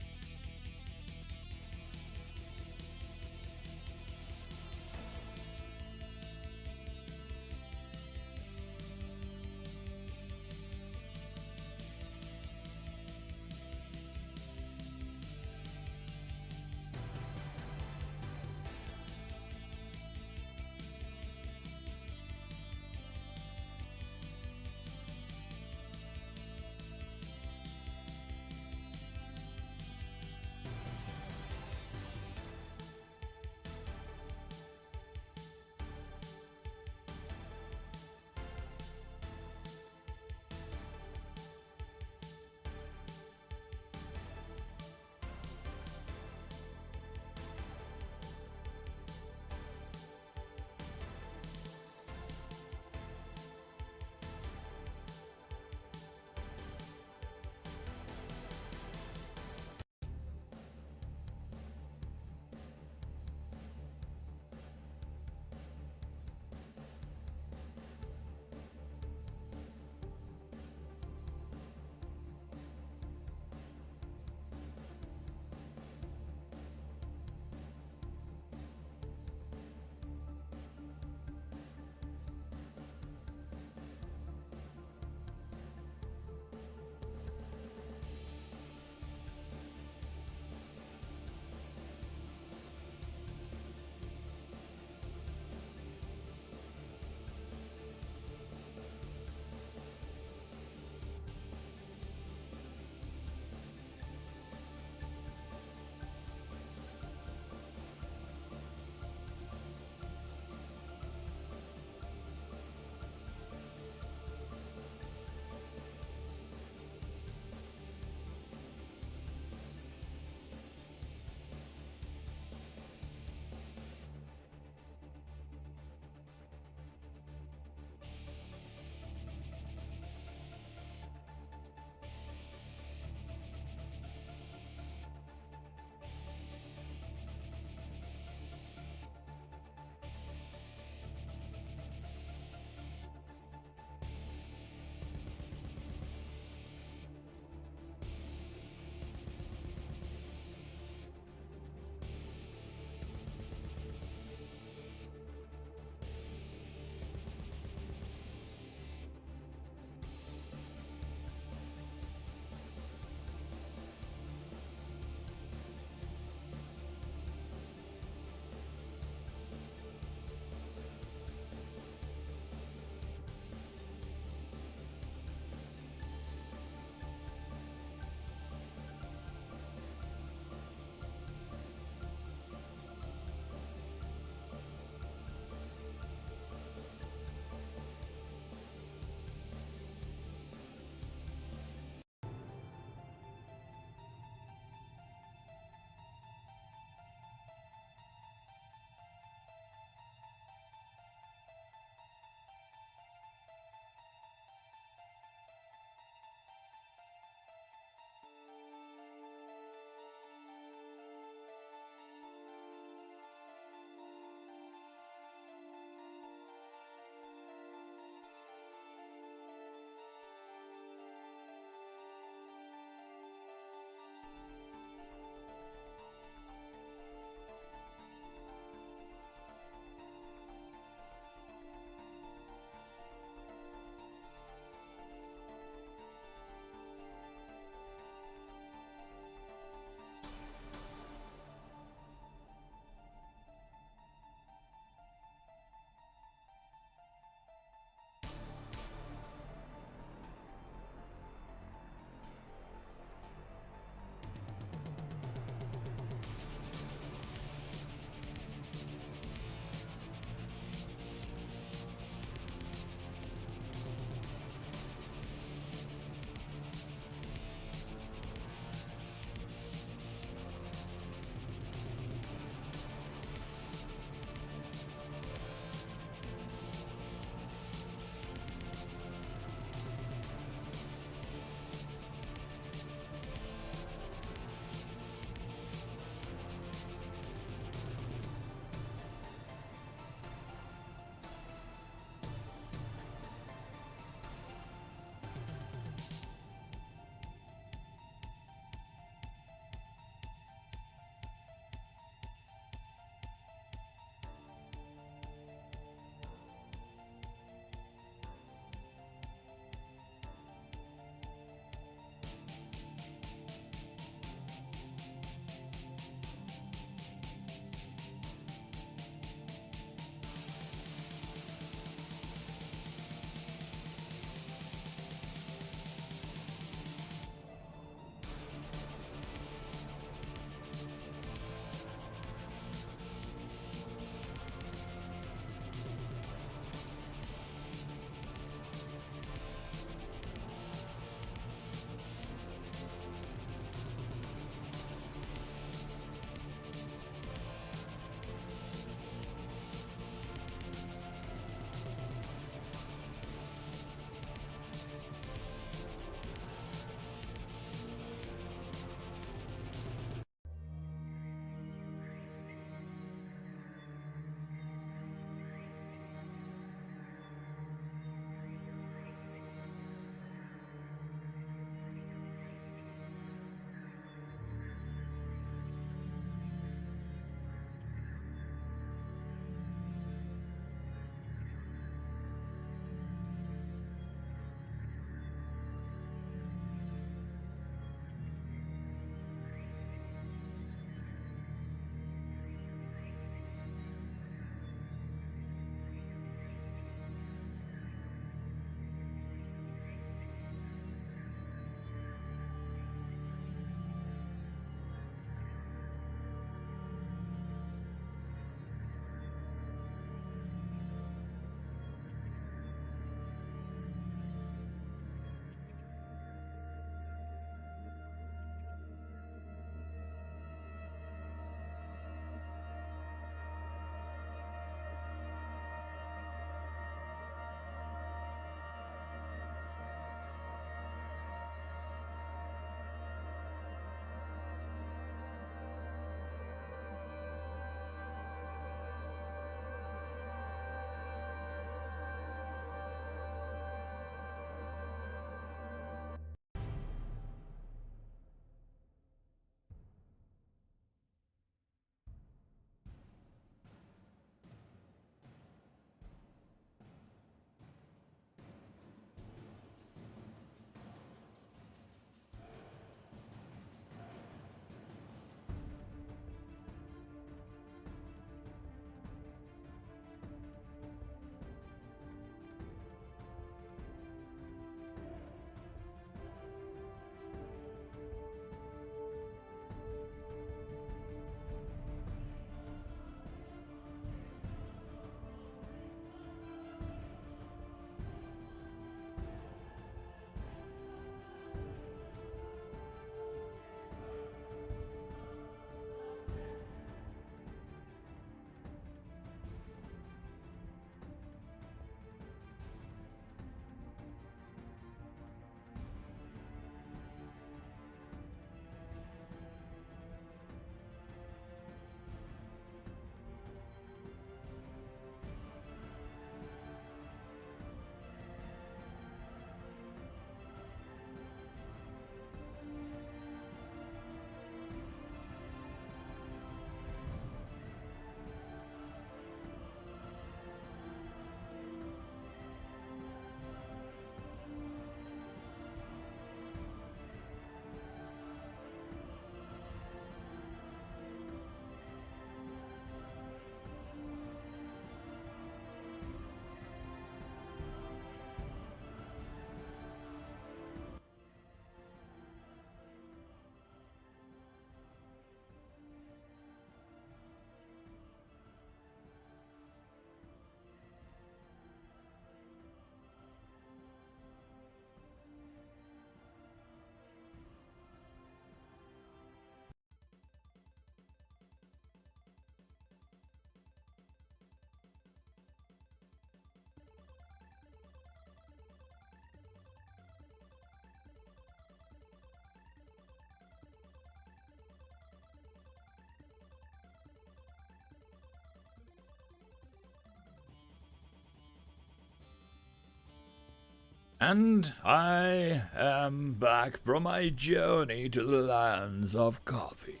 And I am back from my journey to the lands of coffee.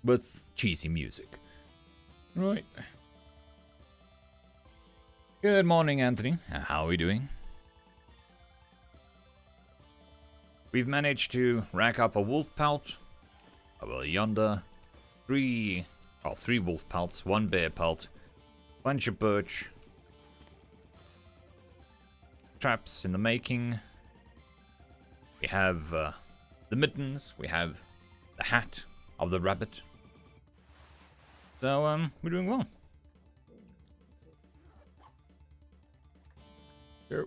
With cheesy music. Right. Good morning, Anthony. How are we doing? We've managed to rack up a wolf pelt. Over yonder. Three wolf pelts, one bear pelt, bunch of birch. Traps in the making. We have the mittens. We have the hat of the rabbit. So, we're doing well. Yep.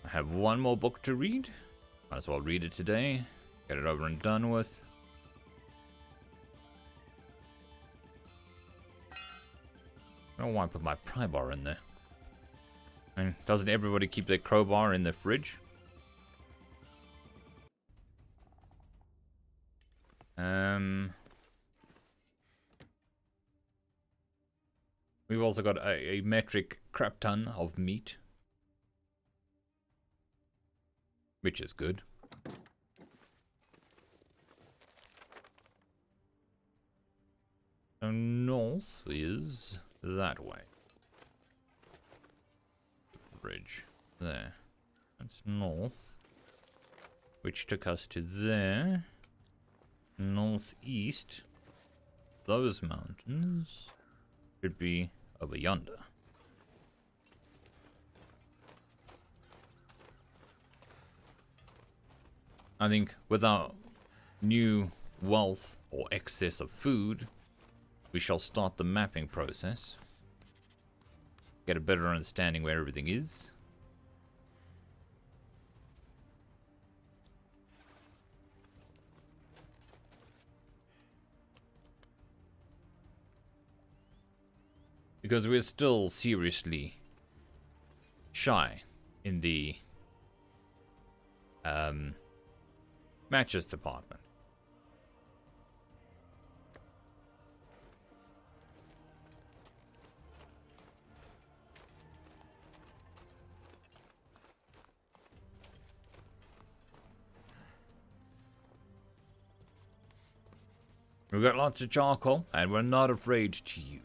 I have one more book to read. Might as well read it today. Get it over and done with. I don't know why I put my pry bar in there. I mean, doesn't everybody keep their crowbar in the fridge? We've also got a metric crap ton of meat. Which is good. So north is that way. Bridge. There. That's north. Which took us to there. Northeast. Those mountains should be over yonder. I think with our new wealth or excess of food, we shall start the mapping process. Get a better understanding where everything is. Because we're still seriously shy in the matches department. We've got lots of charcoal, and we're not afraid to use.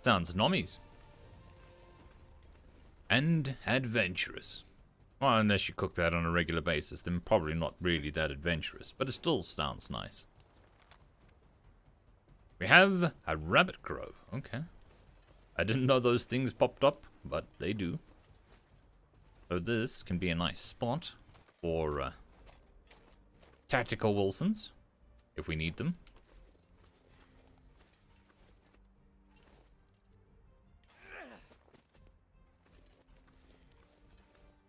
Sounds nommies. And adventurous. Well, unless you cook that on a regular basis, then probably not really that adventurous. But it still sounds nice. We have a rabbit grove. Okay. I didn't know those things popped up, but they do. So this can be a nice spot for tactical Wilsons, if we need them.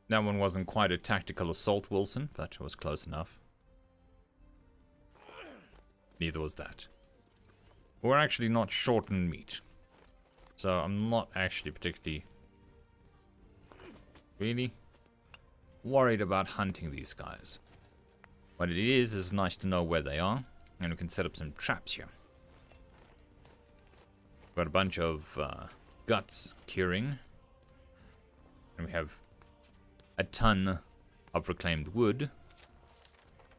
That one wasn't quite a tactical assault, Wilson, but it was close enough. Neither was that. We're actually not short on meat. So I'm not actually particularly really worried about hunting these guys. What it is nice to know where they are, and we can set up some traps here. Got a bunch of guts curing, and we have a ton of reclaimed wood.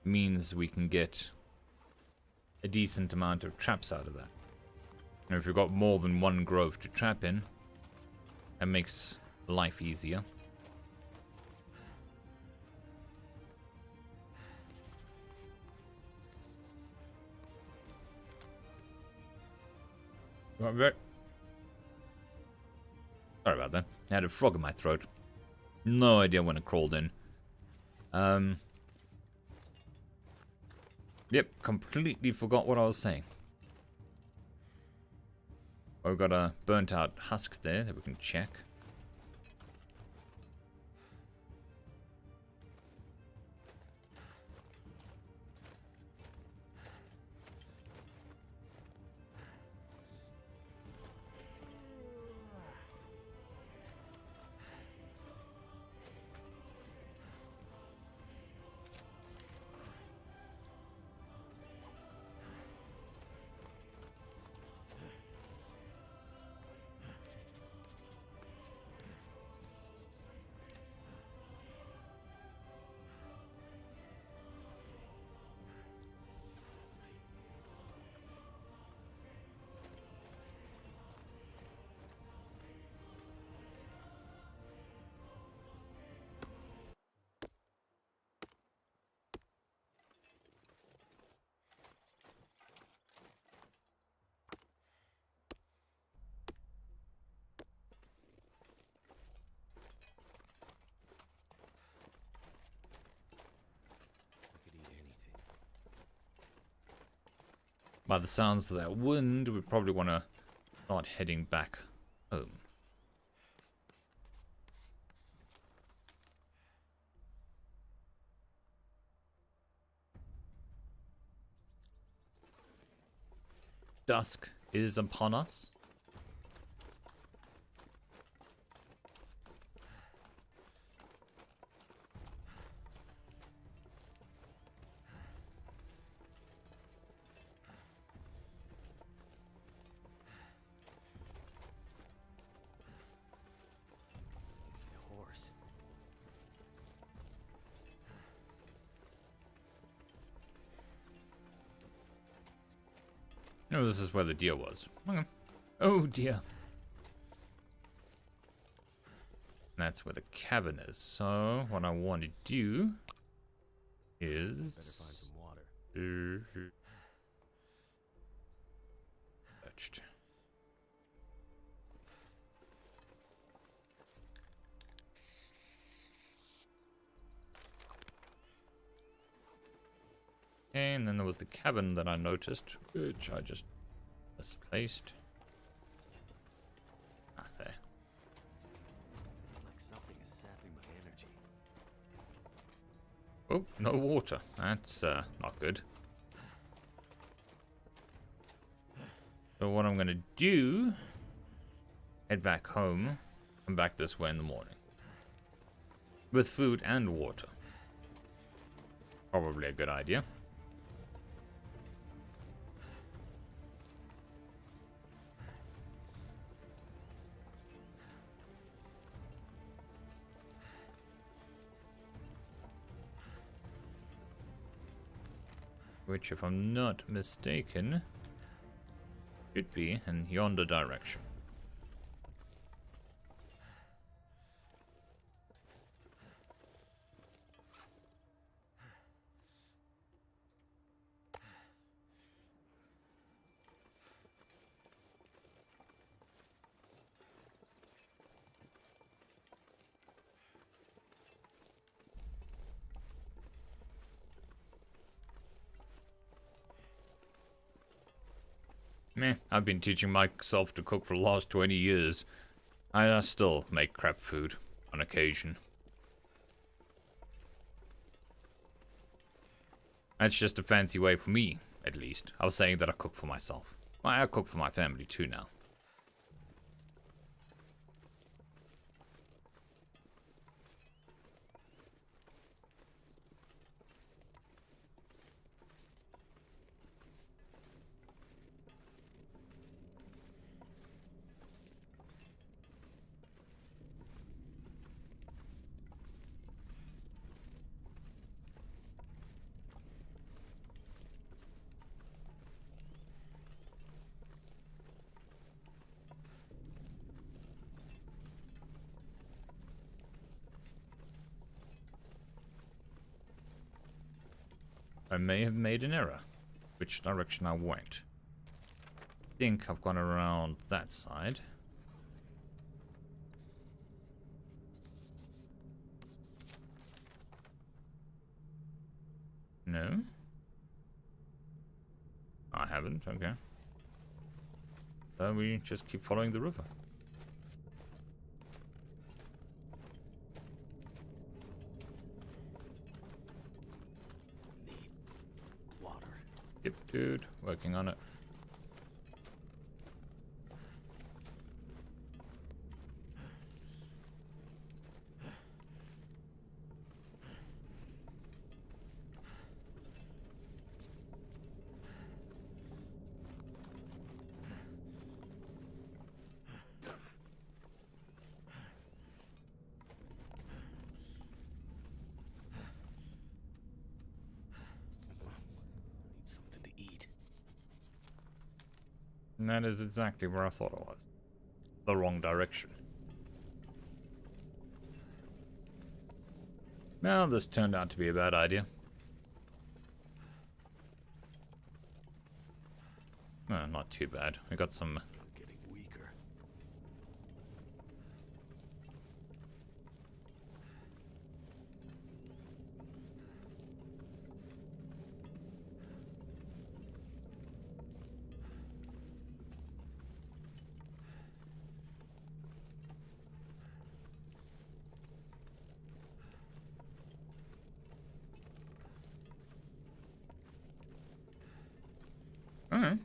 Means we can get a decent amount of traps out of that. And if we've got more than one grove to trap in, that makes life easier. Sorry about that. I had a frog in my throat. No idea when it crawled in. Yep, completely forgot what I was saying. I've got a burnt out husk there that we can check. I could eat anything. By the sounds of that wind, we probably want to start heading back home. Dusk is upon us. Need a horse. Oh, this is where the deer was. Okay. Oh dear. That's where the cabin is. So, what I want to do Better find is... some water. Touched. Okay, and then there was the cabin that I noticed, which I just misplaced. Ah, there. Feels like something is sapping my energy. Oh, no water. That's not good. So what I'm going to do, head back home, come back this way in the morning. With food and water. Probably a good idea. Which, if I'm not mistaken, should be in yonder direction. Meh, I've been teaching myself to cook for the last 20 years. I still make crap food on occasion. That's just a fancy way for me, at least. I was saying that I cook for myself. I cook for my family too now. I may have made an error. Which direction I went. I think I've gone around that side. No? I haven't, okay. So we just keep following the river. Need water. Yep, dude. Working on it. Need something to eat. And that is exactly where I thought it was. The wrong direction. Well, this turned out to be a bad idea. No, not too bad. We got some... I'm getting weaker.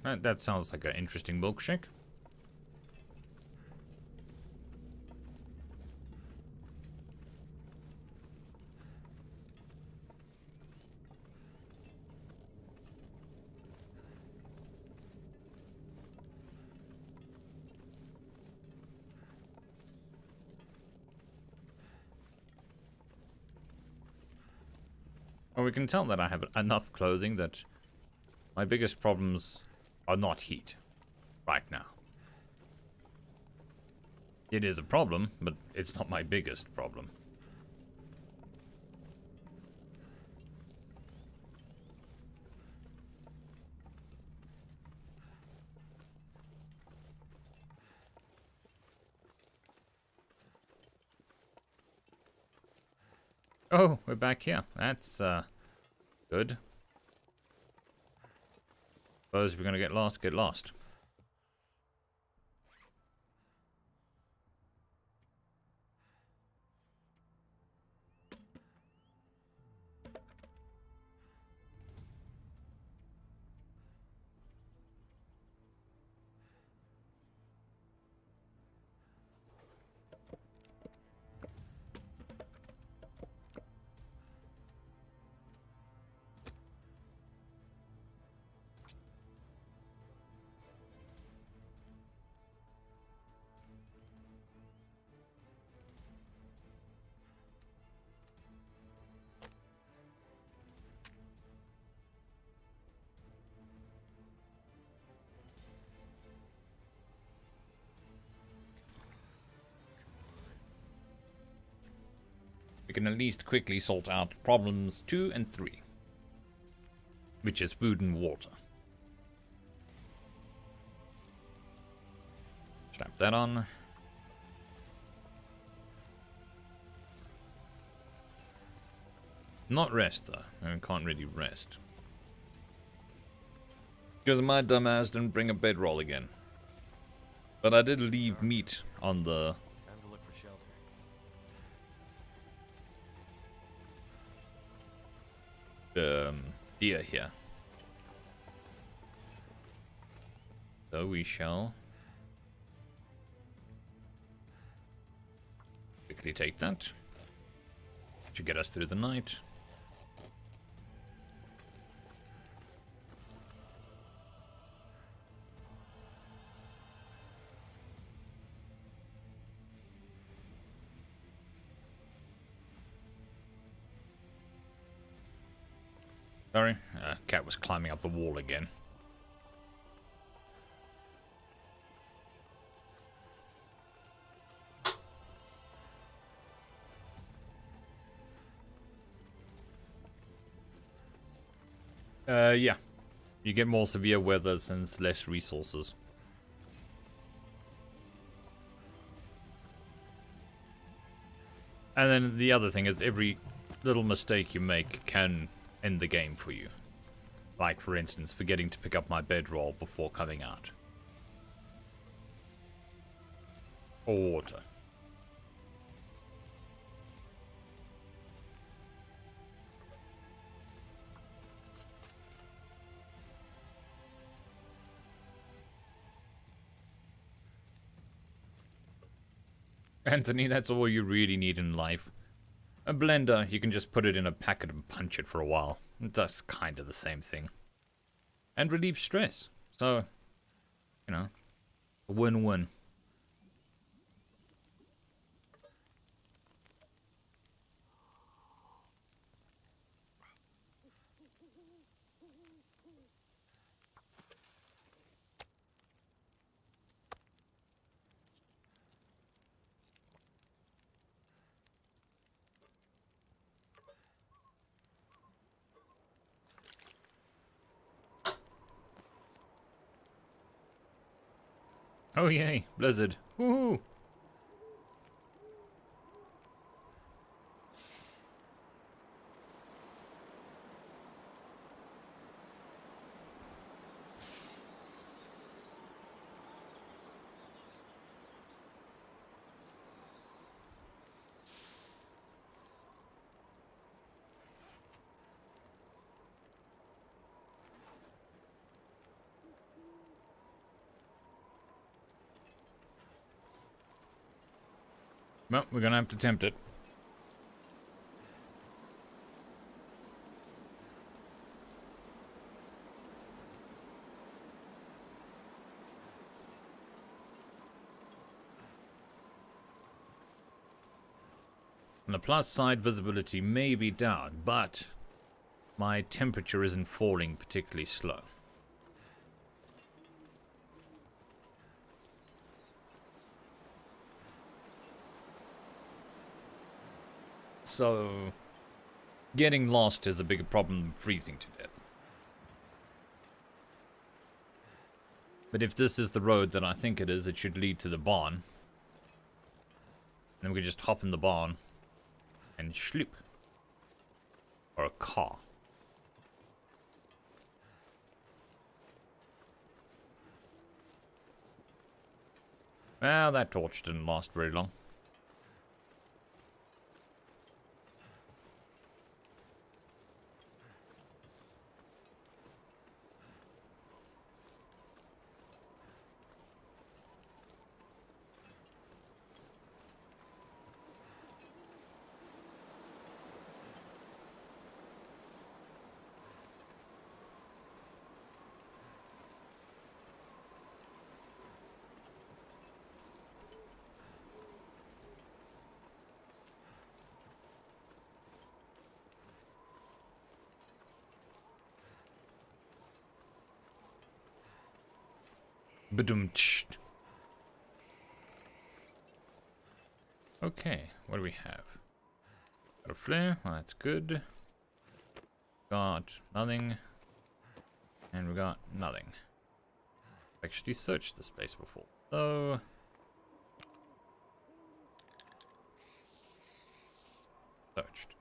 Alright, that sounds like an interesting milkshake. Well, we can tell that I have enough clothing that my biggest problems are not heat right now. It is a problem, but it's not my biggest problem. Oh, we're back here. That's, good. Suppose if we're gonna get lost, get lost. We can at least quickly sort out problems 2 and 3. Which is food and water. Strap that on. Not rest though. I can't really rest. Because my dumbass didn't bring a bedroll again. But I did leave meat on the... Time to look for shelter. deer here. So we shall quickly take that. Should get us through the night. Sorry, cat was climbing up the wall again. Yeah. You get more severe weather since less resources. And then the other thing is every little mistake you make can in the game for you. Like, for instance, forgetting to pick up my bedroll before coming out. Or water. Anthony, that's all you really need in life. A blender, you can just put it in a packet and punch it for a while. That's kind of the same thing. And relieve stress. So, you know, a win-win. Oh yay, Blizzard. Woohoo! Well, we're gonna have to tempt it. On the plus side, visibility may be down, but my temperature isn't falling particularly slow. So, getting lost is a bigger problem than freezing to death. But if this is the road that I think it is, it should lead to the barn. Then we can just hop in the barn and schloop. Or a car. Well, that torch didn't last very long. Badum-tsh. Okay, what do we have? Got a flare, well, that's good. Got nothing. And we got nothing. Actually searched this place before. So searched.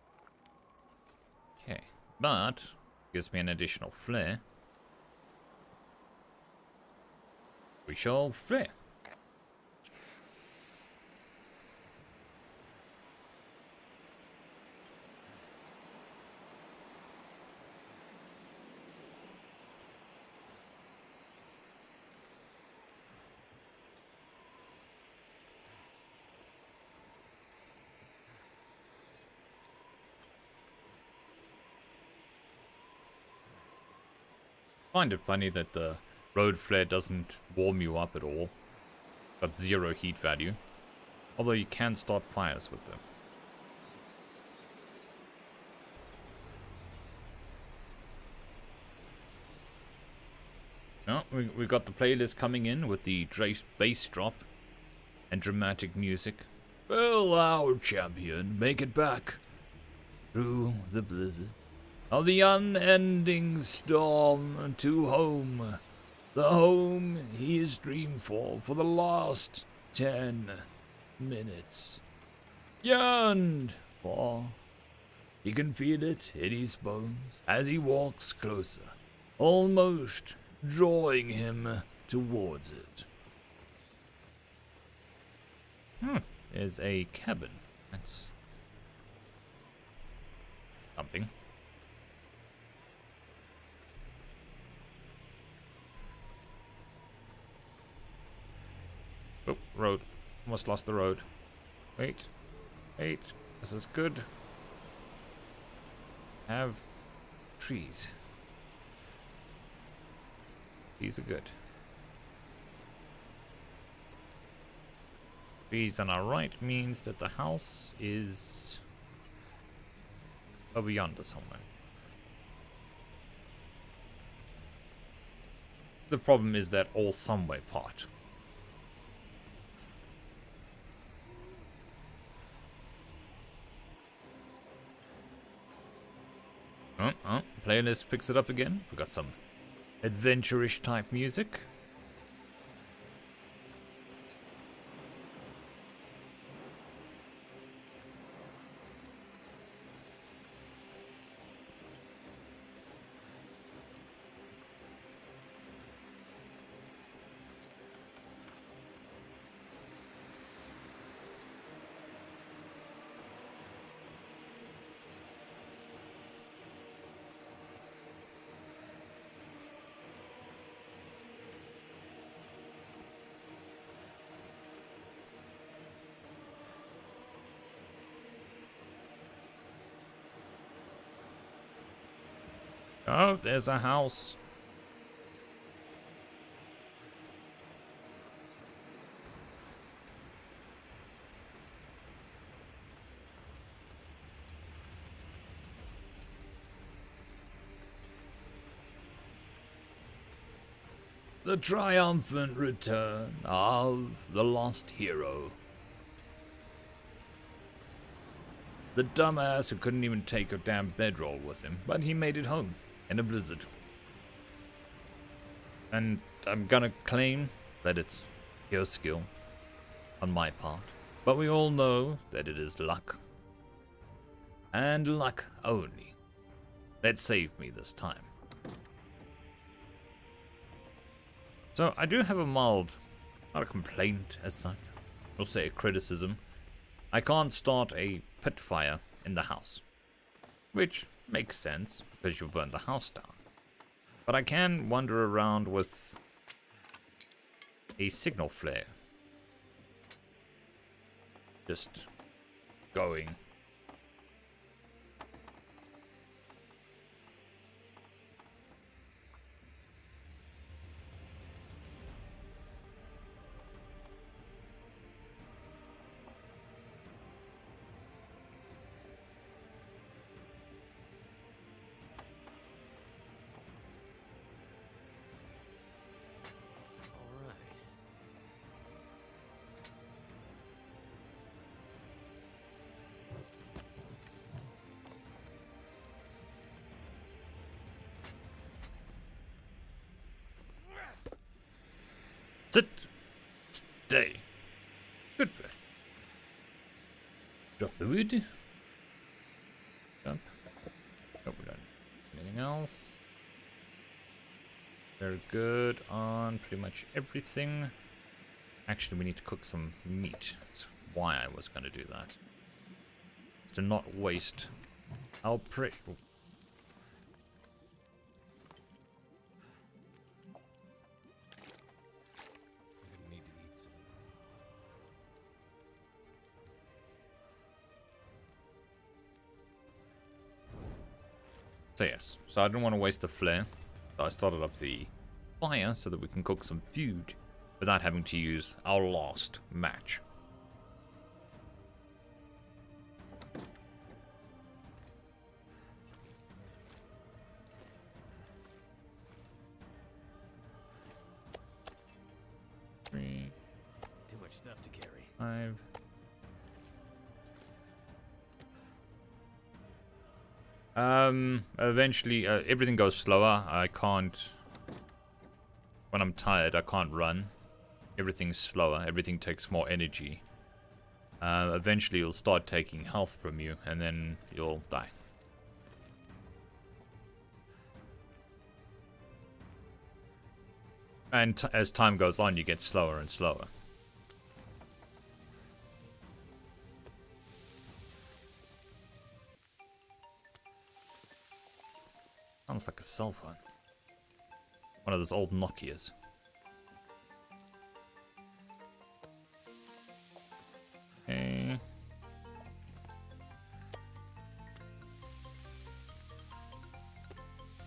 Okay, but gives me an additional flare. We shall flare. Find it funny that the road flare doesn't warm you up at all. Got 0 heat value. Although you can start fires with them. Oh, we got the playlist coming in with the bass drop and dramatic music. Well, our champion, make it back through the blizzard of the unending storm to home. The home he has dreamed for the last 10 minutes. Yearned for He can feel it in his bones as he walks closer, almost drawing him towards it. There's a cabin. That's something. Oh, road. Almost lost the road. Wait. Wait. This is good. Have trees. These are good. Trees on our right means that the house is over yonder somewhere. The problem is that all somewhere part. Playlist picks it up again. We got some adventure-ish type music. Oh, there's a house. The triumphant return of the lost hero. The dumbass who couldn't even take a damn bedroll with him, but he made it home in a blizzard. And I'm gonna claim that it's pure skill on my part, but we all know that it is luck. And luck only. That saved me this time. So I do have a mild, not a complaint as such, I'll say a criticism. I can't start a pit fire in the house, which makes sense because you'll burn the house down. But I can wander around with a signal flare, just going. All right. Sit. Stay. Good for it. Drop the wood. Jump. Nope, we don't. Anything else? Very good on pretty much everything. Actually, we need to cook some meat. That's why I was going to do that. To not waste our prey. I'm gonna need to eat soon. So yes, so I didn't want to waste the flare. So I started up the fire so that we can cook some food without having to use our last match. Three, Too much stuff to carry. 5. Eventually, everything goes slower. I can't... When I'm tired, I can't run. Everything's slower. Everything takes more energy. Eventually, it'll start taking health from you, and then you'll die. And as time goes on, you get slower and slower. Sounds like a cell phone. One of those old Nokias. Okay.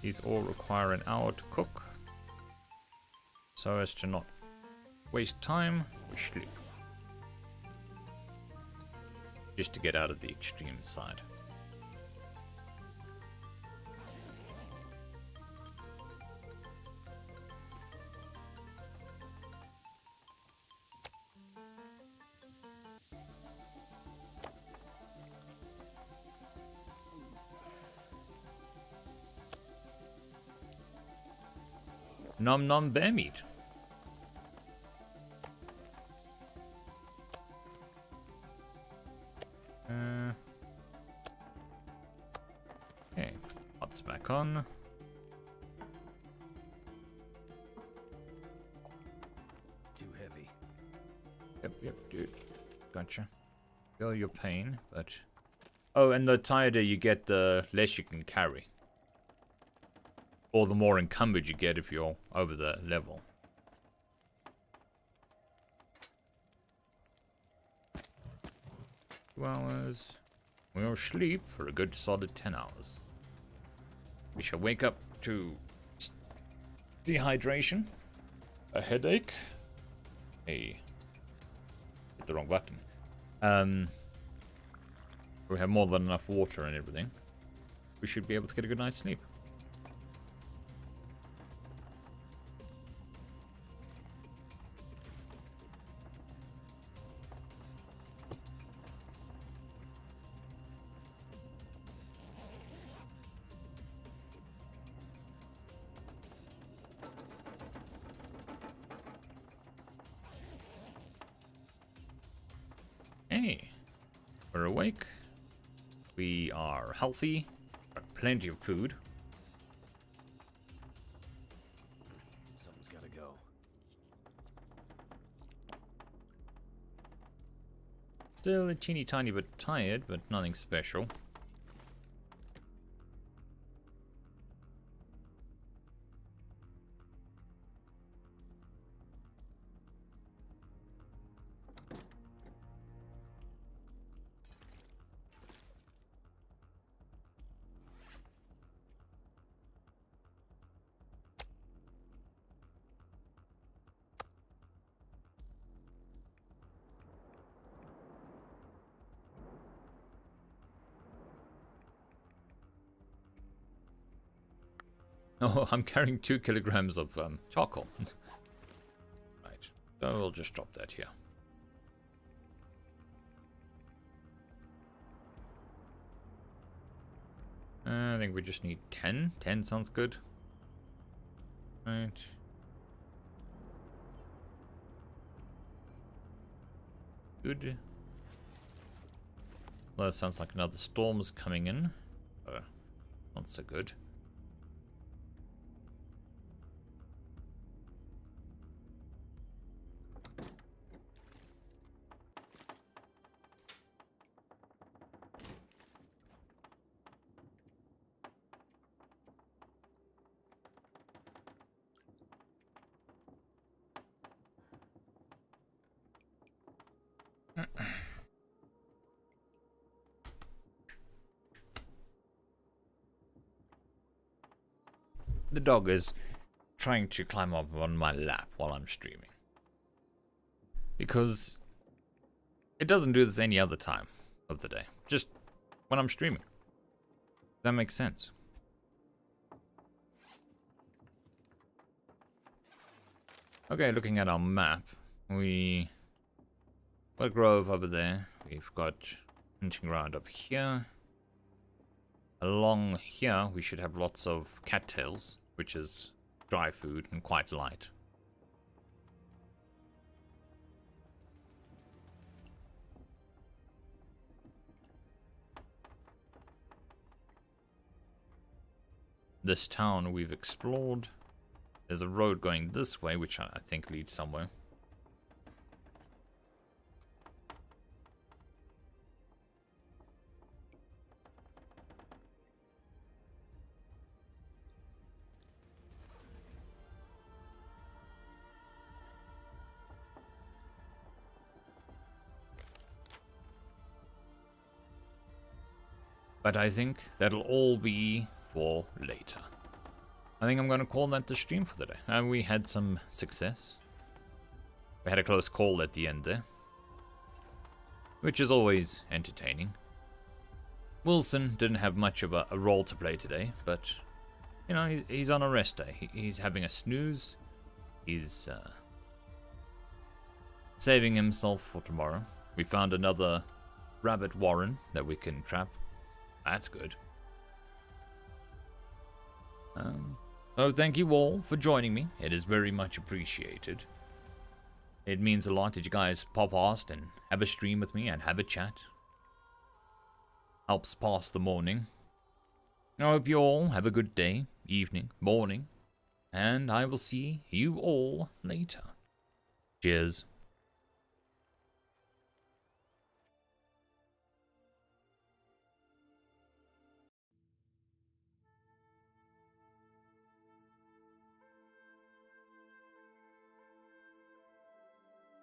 These all require an hour to cook. So as to not waste time, we sleep. Just to get out of the extreme side. Nom nom bear meat. Okay, pots back on. Too heavy. Yep, dude. Gotcha. Feel your pain, but... Oh, and the tighter you get, the less you can carry. Or the more encumbered you get if you're over the level. Two hours. We'll sleep for a good solid 10 hours. We shall wake up to dehydration, a headache, hit the wrong button. We have more than enough water and everything. We should be able to get a good night's sleep. Hey, we're awake. We are healthy. Got plenty of food. Something's gotta go. Still a teeny tiny bit tired, but nothing special. Oh, I'm carrying 2 kilograms of charcoal. Right, so we'll just drop that here. I think we just need 10. 10 sounds good. Right. Good. Well, that sounds like another storm's coming in. Not so good. The dog is trying to climb up on my lap while I'm streaming. Because it doesn't do this any other time of the day. Just when I'm streaming. That makes sense. Okay, looking at our map, we got a grove over there. We've got hunting ground up here. Along here, we should have lots of cattails, which is dry food and quite light. This town we've explored. There's a road going this way, which I think leads somewhere. But I think that'll all be for later. I think I'm going to call that the stream for the day. And we had some success. We had a close call at the end there, which is always entertaining. Wilson didn't have much of a role to play today, but, you know, he's on a rest day. He's having a snooze. He's saving himself for tomorrow. We found another rabbit warren that we can trap. That's good. So thank you all for joining me. It is very much appreciated. It means a lot that you guys pop past and have a stream with me and have a chat. Helps pass the morning. I hope you all have a good day, evening, morning, and I will see you all later. Cheers.